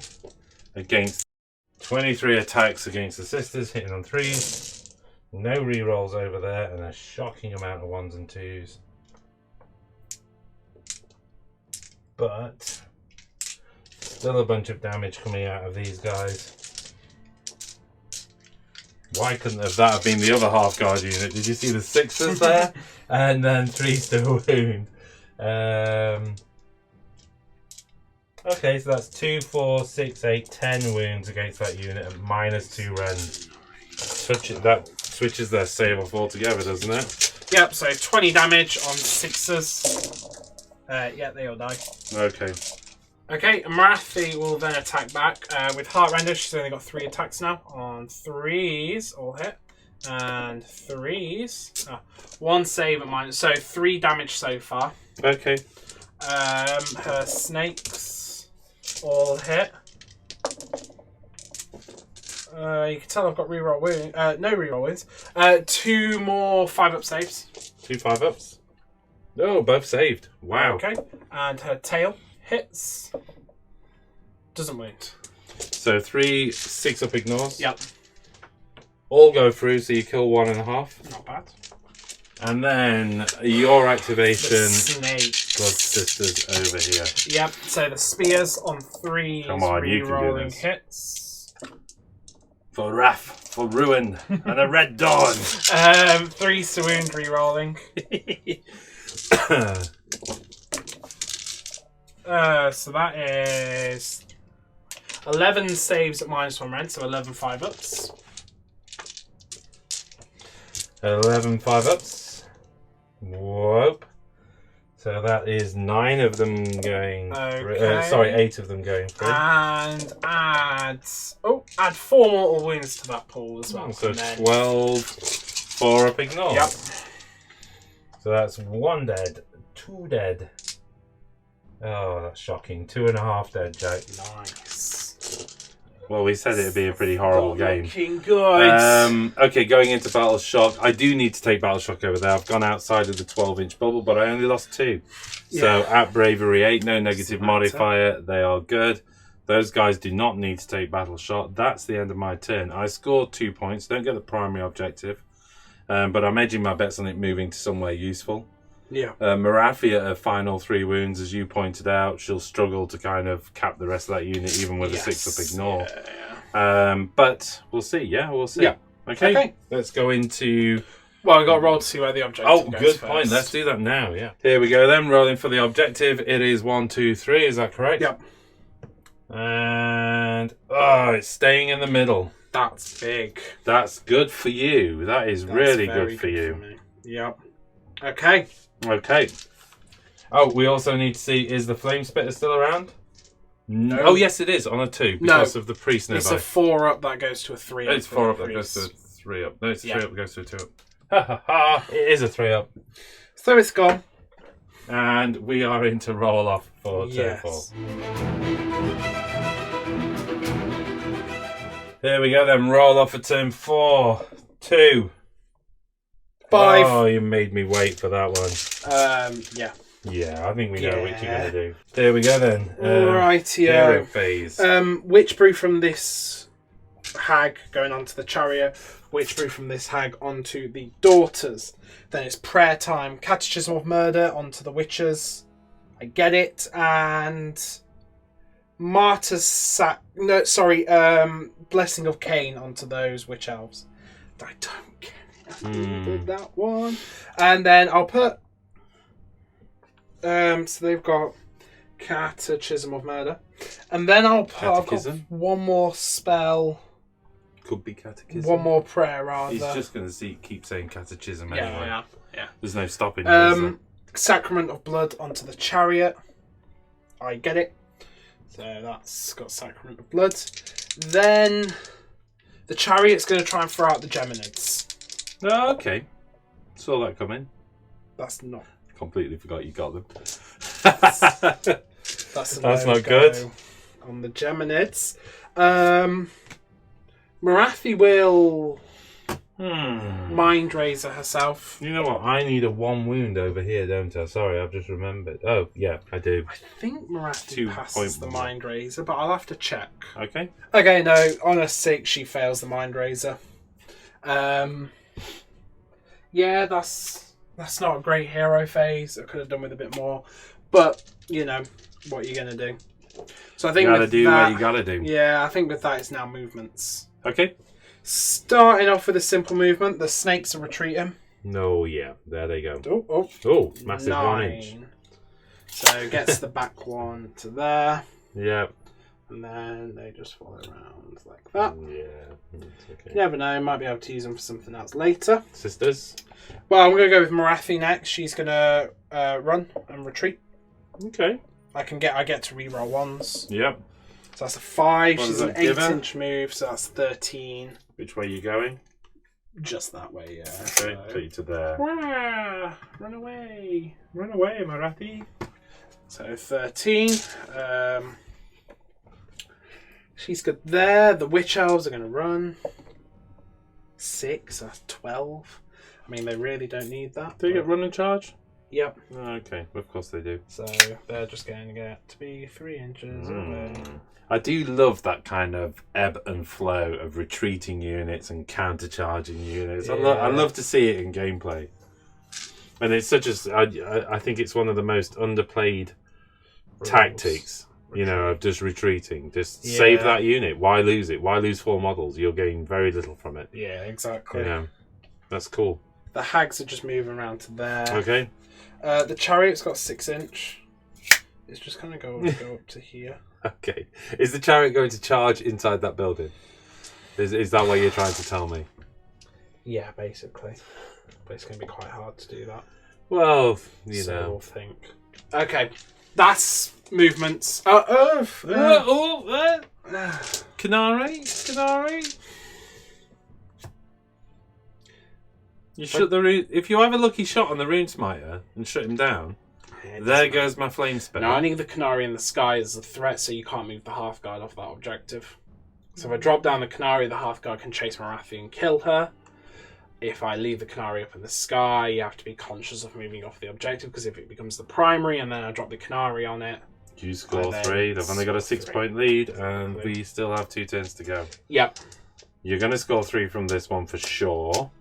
A: against 23 attacks against the sisters, hitting on 3s. No rerolls over there, and a shocking amount of 1s and 2s. But still a bunch of damage coming out of these guys. Why couldn't that have been the other half guard unit? Did you see the 6s there? And then 3s to wound. Okay, so that's 2, 4, 6, 8, 10 wounds against that unit at -2 rend. That switches their save off altogether, doesn't it?
C: Yep, so 20 damage on 6s. Yeah, they all die.
A: Okay.
C: Okay, Marathi will then attack back. With Heartrender, she's only got 3 attacks now. On 3s, all hit. And 3s. 1 save at -. So 3 damage so far.
A: Okay.
C: Her snakes all hit. You can tell I've got reroll wounds. No reroll wounds. 2 more 5-up saves.
A: 2 5-ups. Oh, both saved. Wow.
C: Okay. And her tail hits. Doesn't wound.
A: So 3 6-up ignores.
C: Yep.
A: All go through, so you kill 1.5.
C: Not bad.
A: And then your
C: The
A: activation,
C: snake.
A: Blood Sisters over here.
C: Yep. So the spears on 3
A: Come on, you can do
C: re-rolling
A: this.
C: hits.
A: For wrath, for ruin, and a red dawn.
C: 3 wound re-rolling. So that is 11 saves at -1 rend, so 11 5-ups.
A: 11 5-ups. Whoop. So that is 9 of them going through.
C: Okay.
A: Sorry, 8 of them going through.
C: And add 4 mortal wounds to that pool as well.
A: So
C: and then-
A: 12 4-up ignore.
C: Yep.
A: So that's 1 dead, 2 dead. Oh, that's shocking. 2.5 dead, Jack.
C: Nice.
A: Well, we said it'd be a pretty horrible game.
C: Looking good.
A: Okay, going into Battle Shock. I do need to take Battle Shock over there. I've gone outside of the 12-inch bubble, but I only lost 2. So at Bravery 8, no negative modifier. They are good. Those guys do not need to take Battle Shock. That's the end of my turn. I scored 2 points. Don't get the primary objective. But I'm edging my bets on it moving to somewhere useful.
C: Yeah.
A: Marathi at her final 3 wounds, as you pointed out, she'll struggle to kind of cap the rest of that unit, even with a 6-up ignore.
C: Yeah.
A: But we'll see. Yeah, we'll see.
C: Yeah.
A: Okay. Let's go into.
C: Well, we got to roll to see where the objective
A: Oh,
C: goes
A: good
C: first.
A: point. Let's do that now. Yeah. Here we go then. Rolling for the objective. It is 1, 2, 3. Is that correct?
C: Yep.
A: And it's staying in the middle.
C: That's big.
A: That's good for you. That is
C: That's
A: really
C: very
A: good for you.
C: me. Yep. Okay.
A: Okay. Oh, we also need to see, is the flame spitter still around?
C: No.
A: Oh, yes, it is on a 2 because of the priest nearby.
C: It's a 4-up that goes to a 3-up.
A: It's 4-up that goes to a 3-up. No, it's a 3-up that goes to a 2-up.
C: Yeah.
A: Ha ha ha! It is a 3-up.
C: So it's gone.
A: And we are in to roll off for turn
C: Yes.
A: 4. Here we go then. Roll off for turn 4. 2.
C: 5.
A: Oh, you made me wait for that one.
C: Yeah.
A: Yeah, I think we know what you're going to do. There we go then.
C: Rightio.
A: Hero phase.
C: Witch brew from this hag going onto the chariot. Witch brew from this hag onto the daughters. Then it's prayer time. Catechism of murder onto the witches. I get it. And blessing of Khaine onto those witch elves. I don't get it. I did that one. And then I'll put. So they've got Catechism of Murder, and then I've got one more spell.
A: Could be catechism.
C: One more prayer, rather.
A: He's just going to keep saying catechism anyway.
C: Yeah.
A: There's no stopping him, is there?
C: Sacrament of Blood onto the chariot. I get it. So that's got Sacrament of Blood. Then the chariot's going to try and throw out the Geminids.
A: Oh, okay. Saw that coming.
C: That's not.
A: Completely forgot you got them.
C: That's
A: not good.
C: On the Geminids. Marathi will Mind Razor herself.
A: You know what? I need a 1 wound over here, don't I? Sorry, I've just remembered. Oh, yeah, I do.
C: I think Marathi passes the
A: 2.1.
C: Mind Razor, but I'll have to check.
A: Okay.
C: Okay, no. On a 6, she fails the Mind Razor. Yeah, that's not a great hero phase. I could have done with a bit more. But, you know, what are you going to do? So I think
A: you gotta
C: with
A: do
C: that,
A: what you gotta do.
C: Yeah, I think with that it's now movements.
A: Okay.
C: Starting off with a simple movement, the snakes are retreating.
A: No, yeah. There they go.
C: Oh,
A: massive
C: 9.
A: 1 inch.
C: So gets the back one to there.
A: Yeah.
C: And then they just follow around like that.
A: Yeah. Okay.
C: You never know, might be able to use them for something else later.
A: Sisters.
C: Well, I'm going to go with Marathi next. She's going to run and retreat.
A: Okay.
C: I get to reroll 1s.
A: Yep.
C: So that's a 5.
A: What
C: She's
A: does
C: an
A: that give her?
C: 8-inch move, so that's 13.
A: Which way are you going?
C: Just that way, yeah.
A: Okay, put you to there.
C: Run away.
A: Run away, Marathi.
C: So 13. She's good there. The witch elves are going to run. 6, so that's 12. I mean, they really don't need that.
A: Do you get run and charge?
C: Yep.
A: Okay, of course they do.
C: So they're just going to get to be 3 inches away.
A: I do love that kind of ebb and flow of retreating units and countercharging units.
C: Yeah.
A: I love to see it in gameplay. And it's such a... I think it's one of the most underplayed tactics, you know, of just retreating. Just save that unit. Why lose it? Why lose 4 models? You'll gain very little from it.
C: Yeah, exactly.
A: You know, that's cool.
C: The hags are just moving around to there.
A: Okay.
C: The chariot's got 6 inch. It's just going to go up to here.
A: Okay. Is the chariot going to charge inside that building? Is that what you're trying to tell me?
C: Yeah, basically. But it's going to be quite hard to do that.
A: Well, you
C: so
A: know.
C: we'll think. Okay. That's movements.
A: Canary? You shut the rune. If you have a lucky shot on the rune smiter and shut him down, there goes my flame spell.
C: Now, I need the canary in the sky as a threat, so you can't move the half guard off that objective. So if I drop down the canary, the half guard can chase Marathi and kill her. If I leave the canary up in the sky, you have to be conscious of moving off the objective, because if it becomes the primary and then I drop the canary on it.
A: You score 3. They've only got a 6-point lead, and we still have 2 turns to go.
C: Yep.
A: You're going to score 3 from this one for sure.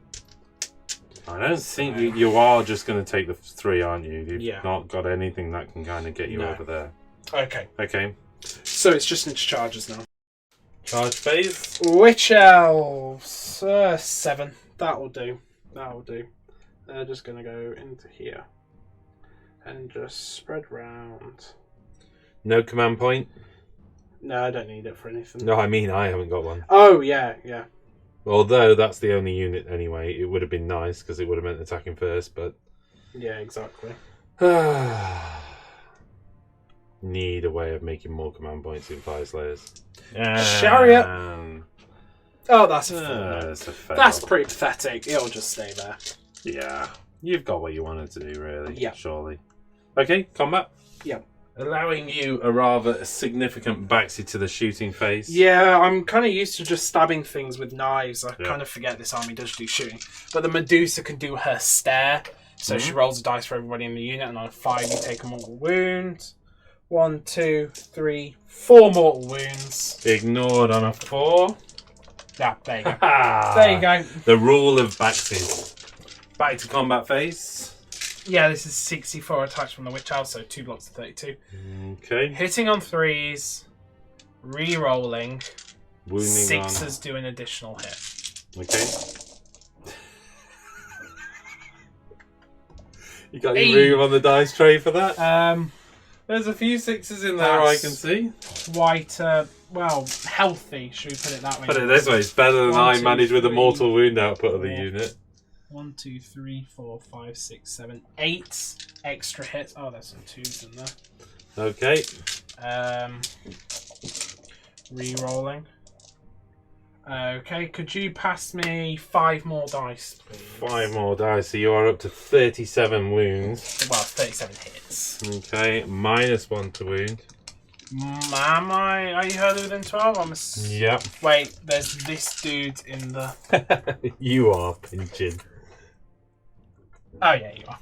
A: I don't think you are just going to take the 3, aren't you? You've not got anything that can kind of get you over there.
C: Okay.
A: Okay.
C: So it's just into charges now.
A: Charge phase.
C: Witch elves. 7. That'll do. They're just going to go into here. And just spread round.
A: No command point?
C: No, I don't need it for anything.
A: No, I mean I haven't got one.
C: Oh, yeah.
A: Although that's the only unit anyway, it would have been nice because it would have meant attacking first, but...
C: Yeah, exactly.
A: Need a way of making more command points in Fyreslayers.
C: Chariot! Oh, that's a
A: fail.
C: That's pretty pathetic. It'll just stay there.
A: Yeah. You've got what you wanted to do, really.
C: Yeah.
A: Surely. Okay, combat.
C: Yeah.
A: Allowing you a rather significant backsy to the shooting phase.
C: Yeah, I'm kind of used to just stabbing things with knives. I kind of forget this army does do shooting. But the Medusa can do her stare. So she rolls a dice for everybody in the unit, and on a 5 you take a mortal wound. 1, 2, 3, 4 mortal wounds.
A: Ignored on a 4.
C: Yeah, there you go. There you go.
A: The rule of backsies. Back to combat phase.
C: Yeah, this is 64 attacks from the Witch Elf, so 2 blocks of 32.
A: Okay.
C: Hitting on 3s, re-rolling,
A: Wounding
C: 6s do an additional hit.
A: Okay. You got any room on the dice tray for that? There's a few 6s in there, I can see.
C: Quite, healthy, should we put it that way?
A: Put it this way, it's better than I managed with the mortal wound output of the unit.
C: 1, 2, 3, 4, 5, 6, 7, 8 extra hits. Oh, there's some 2s in there.
A: Okay.
C: Re-rolling. Okay, could you pass me 5 more dice, please?
A: 5 more dice, so you are up to 37 wounds.
C: Well, 37 hits.
A: Okay, -1 to wound.
C: Are you hurling within 12?
A: Yep.
C: Wait, there's this dude in the...
A: You are pinching.
C: Oh, yeah, you are.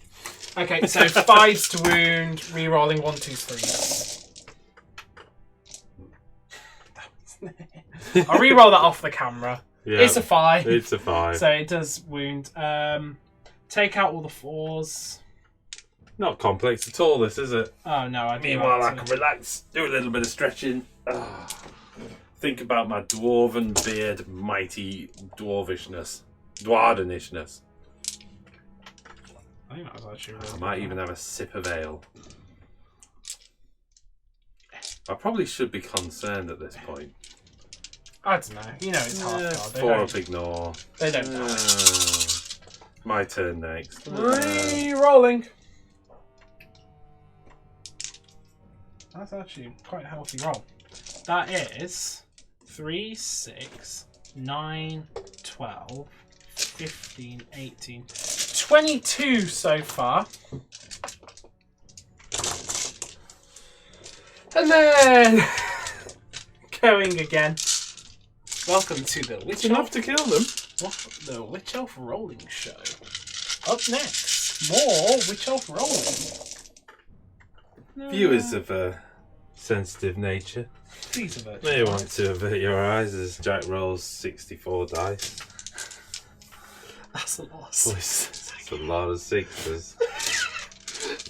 C: Okay, so 5s to wound, re-rolling 1, 2, 3s. I'll re-roll that off the camera. Yeah, it's a 5.
A: It's a 5.
C: So it does wound. Take out all the 4s.
A: Not complex at all, this, is it?
C: Oh, no.
A: Meanwhile, I can relax, do a little bit of stretching. Think about my dwarven beard, mighty dwarvishness. Dwardenishness.
C: I think that was actually really
A: I might even have a sip of ale. I probably should be concerned at this point.
C: I don't know. You know it's half guard.
A: 4 up ignore.
C: They don't die.
A: My turn next.
C: Re-rolling. That's actually quite a healthy roll. That is 3, 6, 9, 12, 15, 18, 22 so far. And then going again. Welcome to the Witch
A: Enough to kill them.
C: The Witch Elf Rolling Show. Up next. more which I've rolled.
A: Viewers of a sensitive nature
C: Please avert.
A: may want to avert your eyes as Jack rolls 64 dice.
C: That's a lot.
A: It's a lot of sixes.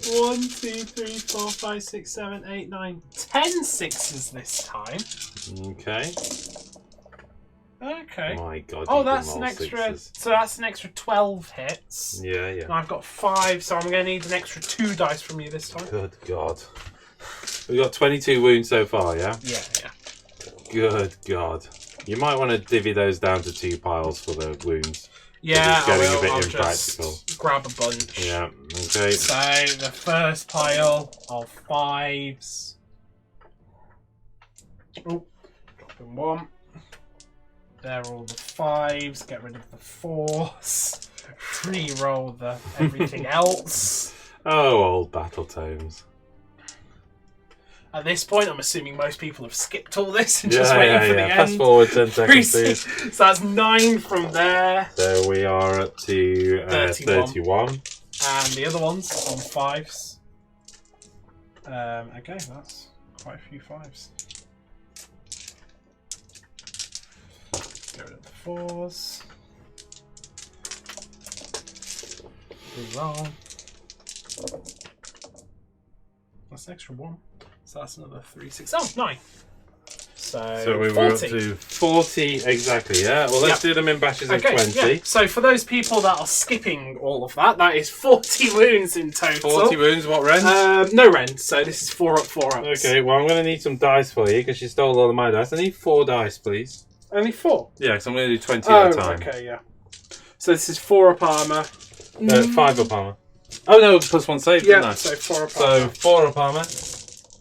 C: 1, 2, 3, 4, 5, 6, 7, 8, 9, 10 sixes this time.
A: Okay.
C: Okay.
A: My God.
C: Oh,
A: you can
C: that's
A: roll
C: an extra.
A: sixes.
C: So that's an extra 12 hits.
A: Yeah,
C: And
A: yeah.
C: I've got 5, so I'm going to need an extra 2 dice from you this time.
A: Good God. We've got 22 wounds so far, yeah?
C: Yeah, yeah.
A: Good God. You might want to divvy those down to 2 piles for the wounds.
C: Yeah,
A: It's getting
C: I will.
A: a bit
C: I'll
A: impractical.
C: just grab a bunch.
A: Yeah, okay.
C: So the first pile of 5s. Oh, dropping 1. There are all the 5s. Get rid of the 4s. Re-roll the everything else.
A: Oh, old battle tomes.
C: At this point, I'm assuming most people have skipped all this and just waiting for the end.
A: Fast forward 10 seconds, please.
C: So that's 9 from there.
A: So we are up to 31.
C: And the other ones on 5s. Okay, that's quite a few 5s. Get rid of the 4s. Reroll. That's an extra 1. So that's another 3, 6. Oh, 9. So
A: we
C: 40.
A: were up to 40 exactly, yeah? Well, let's do them in batches of 20.
C: Yeah. So for those people that are skipping all of that, that is 40 wounds in total.
A: 40 wounds, what rend?
C: No rend, so this is 4 up, 4 ups.
A: Okay, well, I'm going to need some dice for you because you stole all of my dice. I need 4 dice, please.
C: Only 4?
A: Yeah, because I'm going to do 20 at a time.
C: Okay, yeah. So this is 4 up armour.
A: 5 up armour. Oh, no, plus 1 save,
C: Yeah,
A: didn't I?
C: so 4 up
A: So
C: armour.
A: 4 up armour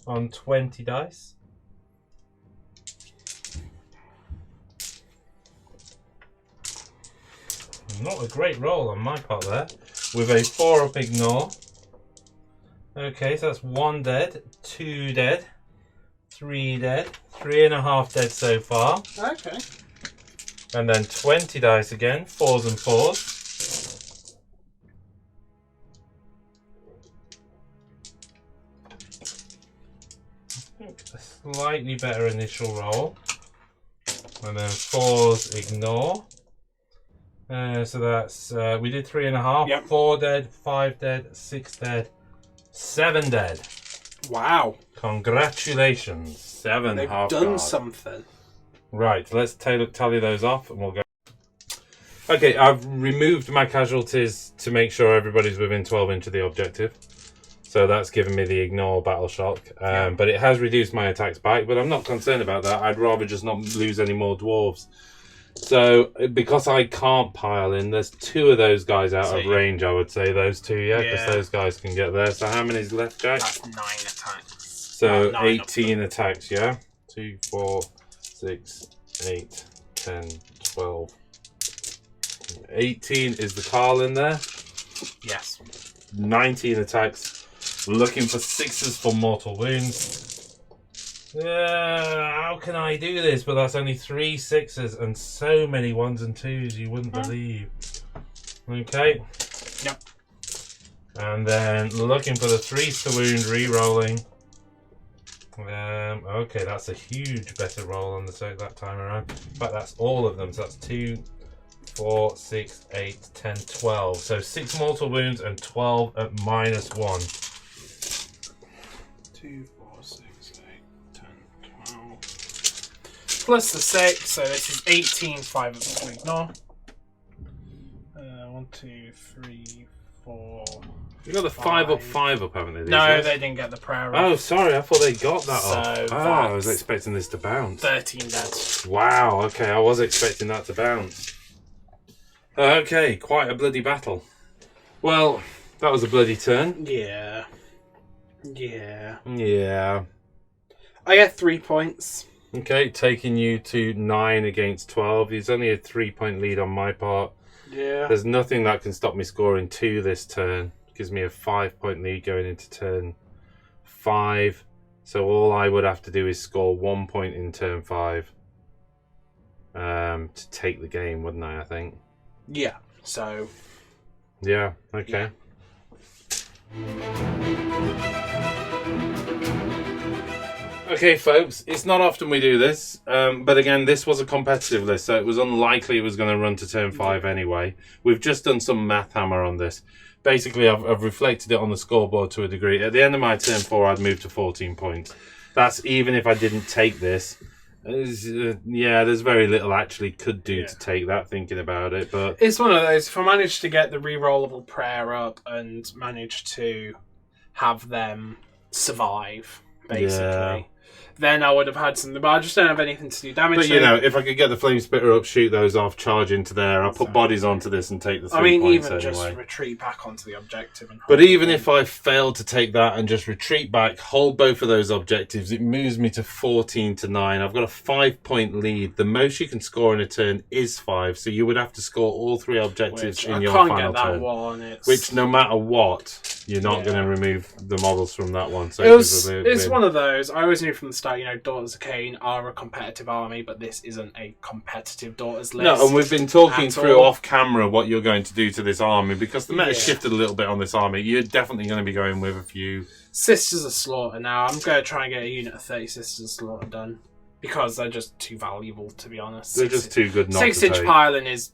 A: on 20 dice. Not a great roll on my part there. With a 4 up ignore. Okay, so that's 1 dead, 2 dead, 3 dead, 3.5 dead so far.
C: Okay.
A: And then 20 dice again, 4s and 4s. A slightly better initial roll. And then 4s ignore. So that's, we did 3.5,
C: Yep.
A: 4 dead, 5 dead, 6 dead, 7 dead.
C: Wow.
A: Congratulations. 7
C: They've
A: half
C: done
A: guard.
C: something.
A: Right, let's tally those off and we'll go. Okay, I've removed my casualties to make sure everybody's within 12 inch of the objective. So that's given me the ignore battle shock. But it has reduced my attacks back, but I'm not concerned about that. I'd rather just not lose any more dwarves. So, because I can't pile in, there's 2 of those guys out of range, I would say. Those 2, yeah, because those guys can get there. So how many's left, Jack?
C: That's 9 attacks.
A: So
C: 9
A: 18 attacks, yeah? 2, 4, 6, 8, 10, 12. 18 is the Carl in there.
C: Yes.
A: 19 attacks. Looking for 6s for mortal wounds. How can I do this? But that's only 3 6s and so many 1s and 2s you wouldn't believe. Okay.
C: Yep.
A: And then looking for the 3s to wound, re-rolling. Okay, that's a huge better roll on the set that time around. In fact, that's all of them. So that's 2, 4, 6, 8, 10, 12. So 6 mortal wounds and 12 at -1.
C: 2, 4, 6, 8, 10, 12. Plus the 6, so this is 18, 5 ups to ignore. 1, 2, 3, 4.
A: You got the 5 up, 5 up, haven't they? these
C: No,
A: guys?
C: they didn't get the prayer.
A: Oh, sorry, I thought they got that
C: So
A: off. Oh, I was
C: that's
A: expecting this to bounce.
C: 13 dead.
A: Wow, okay, I was expecting that to bounce. Okay, quite a bloody battle. Well, that was a bloody turn.
C: Yeah. Yeah.
A: Yeah.
C: I get 3 points.
A: Okay, taking you to 9 against 12. There's only a 3-point lead on my part.
C: Yeah.
A: There's nothing that can stop me scoring 2 this turn. Gives me a 5-point lead going into turn 5. So all I would have to do is score 1 point in turn 5 to take the game, wouldn't I think?
C: Yeah. So.
A: Yeah, okay. Okay, folks, it's not often we do this, but again, this was a competitive list, so it was unlikely it was going to run to turn 5 anyway. We've just done some math hammer on this. Basically, I've reflected it on the scoreboard to a degree. At the end of my turn 4, I'd moved to 14 points. That's even if I didn't take this. Yeah, there's very little actually could do to take that, thinking about it. But
C: it's one of those, if I manage to get the rerollable prayer up and manage to have them survive, basically, then I would have had something. But I just don't have anything to do damage.
A: But you know, if I could get the flame spitter up, shoot those off, charge into there, I'll put bodies onto this and take the 3 points
C: even
A: anyway.
C: just retreat back onto the objective.
A: But even if I failed to take that and just retreat back, hold both of those objectives, it moves me to 14 to 9. I've got a 5-point lead. The most you can score in a turn is 5, so you would have to score all 3 objectives in your final turn. Which, no matter what, you're not going to remove the models from that one. So
C: it's one of those. I always knew from the start, you know, Daughters of Khaine are a competitive army, but this isn't a competitive Daughters list.
A: No, and we've been talking through off camera what you're going to do to this army, because the meta shifted a little bit on this army. You're definitely going to be going with a few
C: Sisters of Slaughter now. I'm going to try and get a unit of 30 Sisters of Slaughter done, because they're just too valuable, to be honest.
A: They're just too good not to take.
C: 6-inch piling is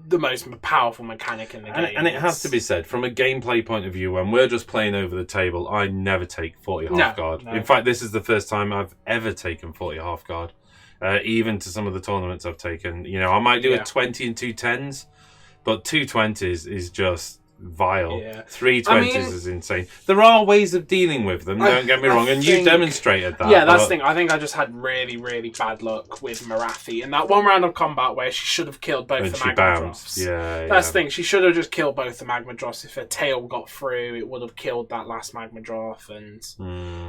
C: the most powerful mechanic in the game.
A: And it has to be said, from a gameplay point of view, when we're just playing over the table, I never take 40 half guard. No. In fact, this is the first time I've ever taken 40 half guard. Even to some of the tournaments I've taken. You know, I might do a 20 and 2 10s, but 2 20s is just vile. 3 20s is insane. There are ways of dealing with them, don't get me wrong, and you demonstrated that.
C: Yeah, that's the thing. I think I just had really, really bad luck with Marathi in that one round of combat where she should have killed both the magma drops. That's the thing. She should have just killed both the magma drops. If her tail got through, it would have killed that last magma drop and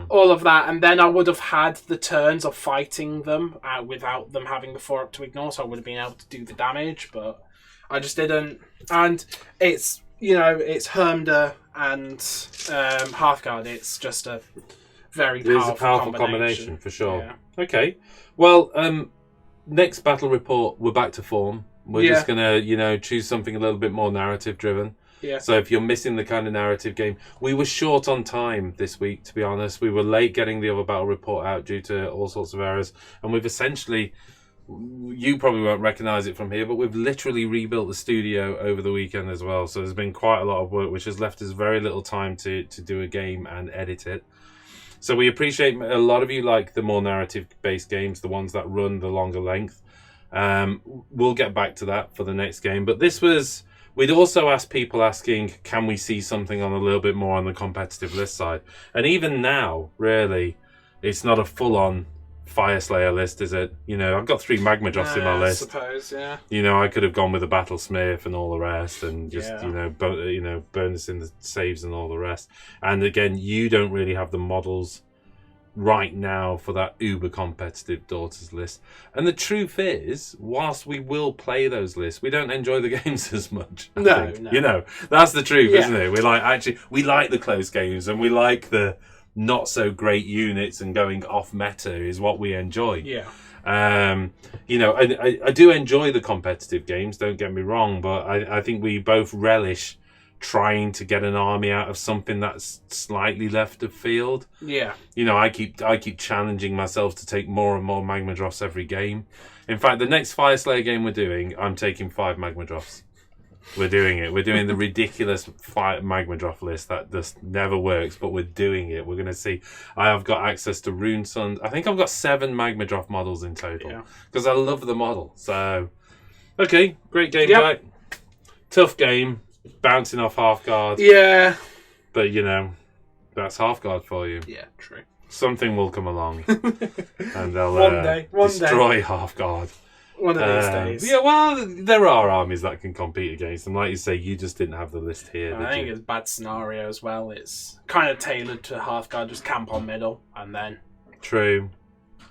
C: all of that. And then I would have had the turns of fighting them without them having the 4 up to ignore, so I would have been able to do the damage, but I just didn't. And it's, you know, it's Hermda and Hearthguard. It's just a very powerful combination
A: for sure. Yeah. Okay. Well, next battle report, we're back to form. We're just going to, you know, choose something a little bit more narrative driven.
C: Yeah.
A: So if you're missing the kind of narrative game, we were short on time this week, to be honest. We were late getting the other battle report out due to all sorts of errors. And we've essentially... You probably won't recognise it from here, but we've literally rebuilt the studio over the weekend as well. So there's been quite a lot of work, which has left us very little time to do a game and edit it. So we appreciate a lot of you like the more narrative-based games, the ones that run the longer length. We'll get back to that for the next game. But this was... We'd also asked people asking, can we see something on a little bit more on the competitive list side? And even now, really, it's not a full-on Fyreslayer list, is it? You know, I've got 3 magma drops in my list.
C: I suppose, yeah.
A: You know, I could have gone with a battlesmith and all the rest, and just burn this in the saves and all the rest. And again, you don't really have the models right now for that uber competitive Daughters list. And the truth is, whilst we will play those lists, we don't enjoy the games as much.
C: No.
A: You know, that's the truth, isn't it? We like the close games, and we like the not so great units, and going off meta is what we enjoy. You know, I do enjoy the competitive games, don't get me wrong, but I think we both relish trying to get an army out of something that's slightly left of field.
C: You
A: know, I keep challenging myself to take more and more magma drops every game. In fact, the next Fyreslayer game we're doing, I'm taking 5 magma drops. We're doing it. We're doing the ridiculous magma drop list that just never works, but we're doing it. We're going to see. I have got access to Rune Suns. I think I've got 7 magma drop models in total because I love the model. So, okay, great game back. Tough game, bouncing off half guard.
C: Yeah.
A: But, you know, that's half guard for you.
C: Yeah, true.
A: Something will come along and they'll destroy half guard.
C: One of these days.
A: Yeah, well, there are armies that can compete against them. Like you say, you just didn't have the list here.
C: I think it's a bad scenario as well. It's kind of tailored to Hearthguard, just camp on middle, and then...
A: True.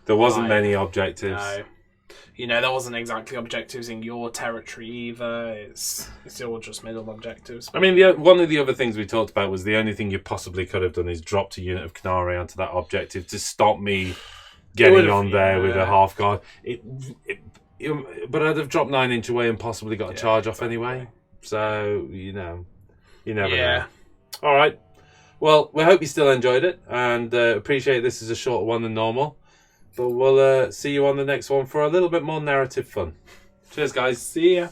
A: There wasn't many objectives.
C: No. You know, there wasn't exactly objectives in your territory either. It's all just middle objectives.
A: I mean, one of the other things we talked about was the only thing you possibly could have done is dropped a unit of Khaine onto that objective to stop me getting on there with a half guard. But I'd have dropped 9 inch away and possibly got a charge off anyway. So, you know, you never know. All right. Well, we hope you still enjoyed it, and appreciate this is a shorter one than normal. But we'll see you on the next one for a little bit more narrative fun. Cheers, guys.
C: See ya.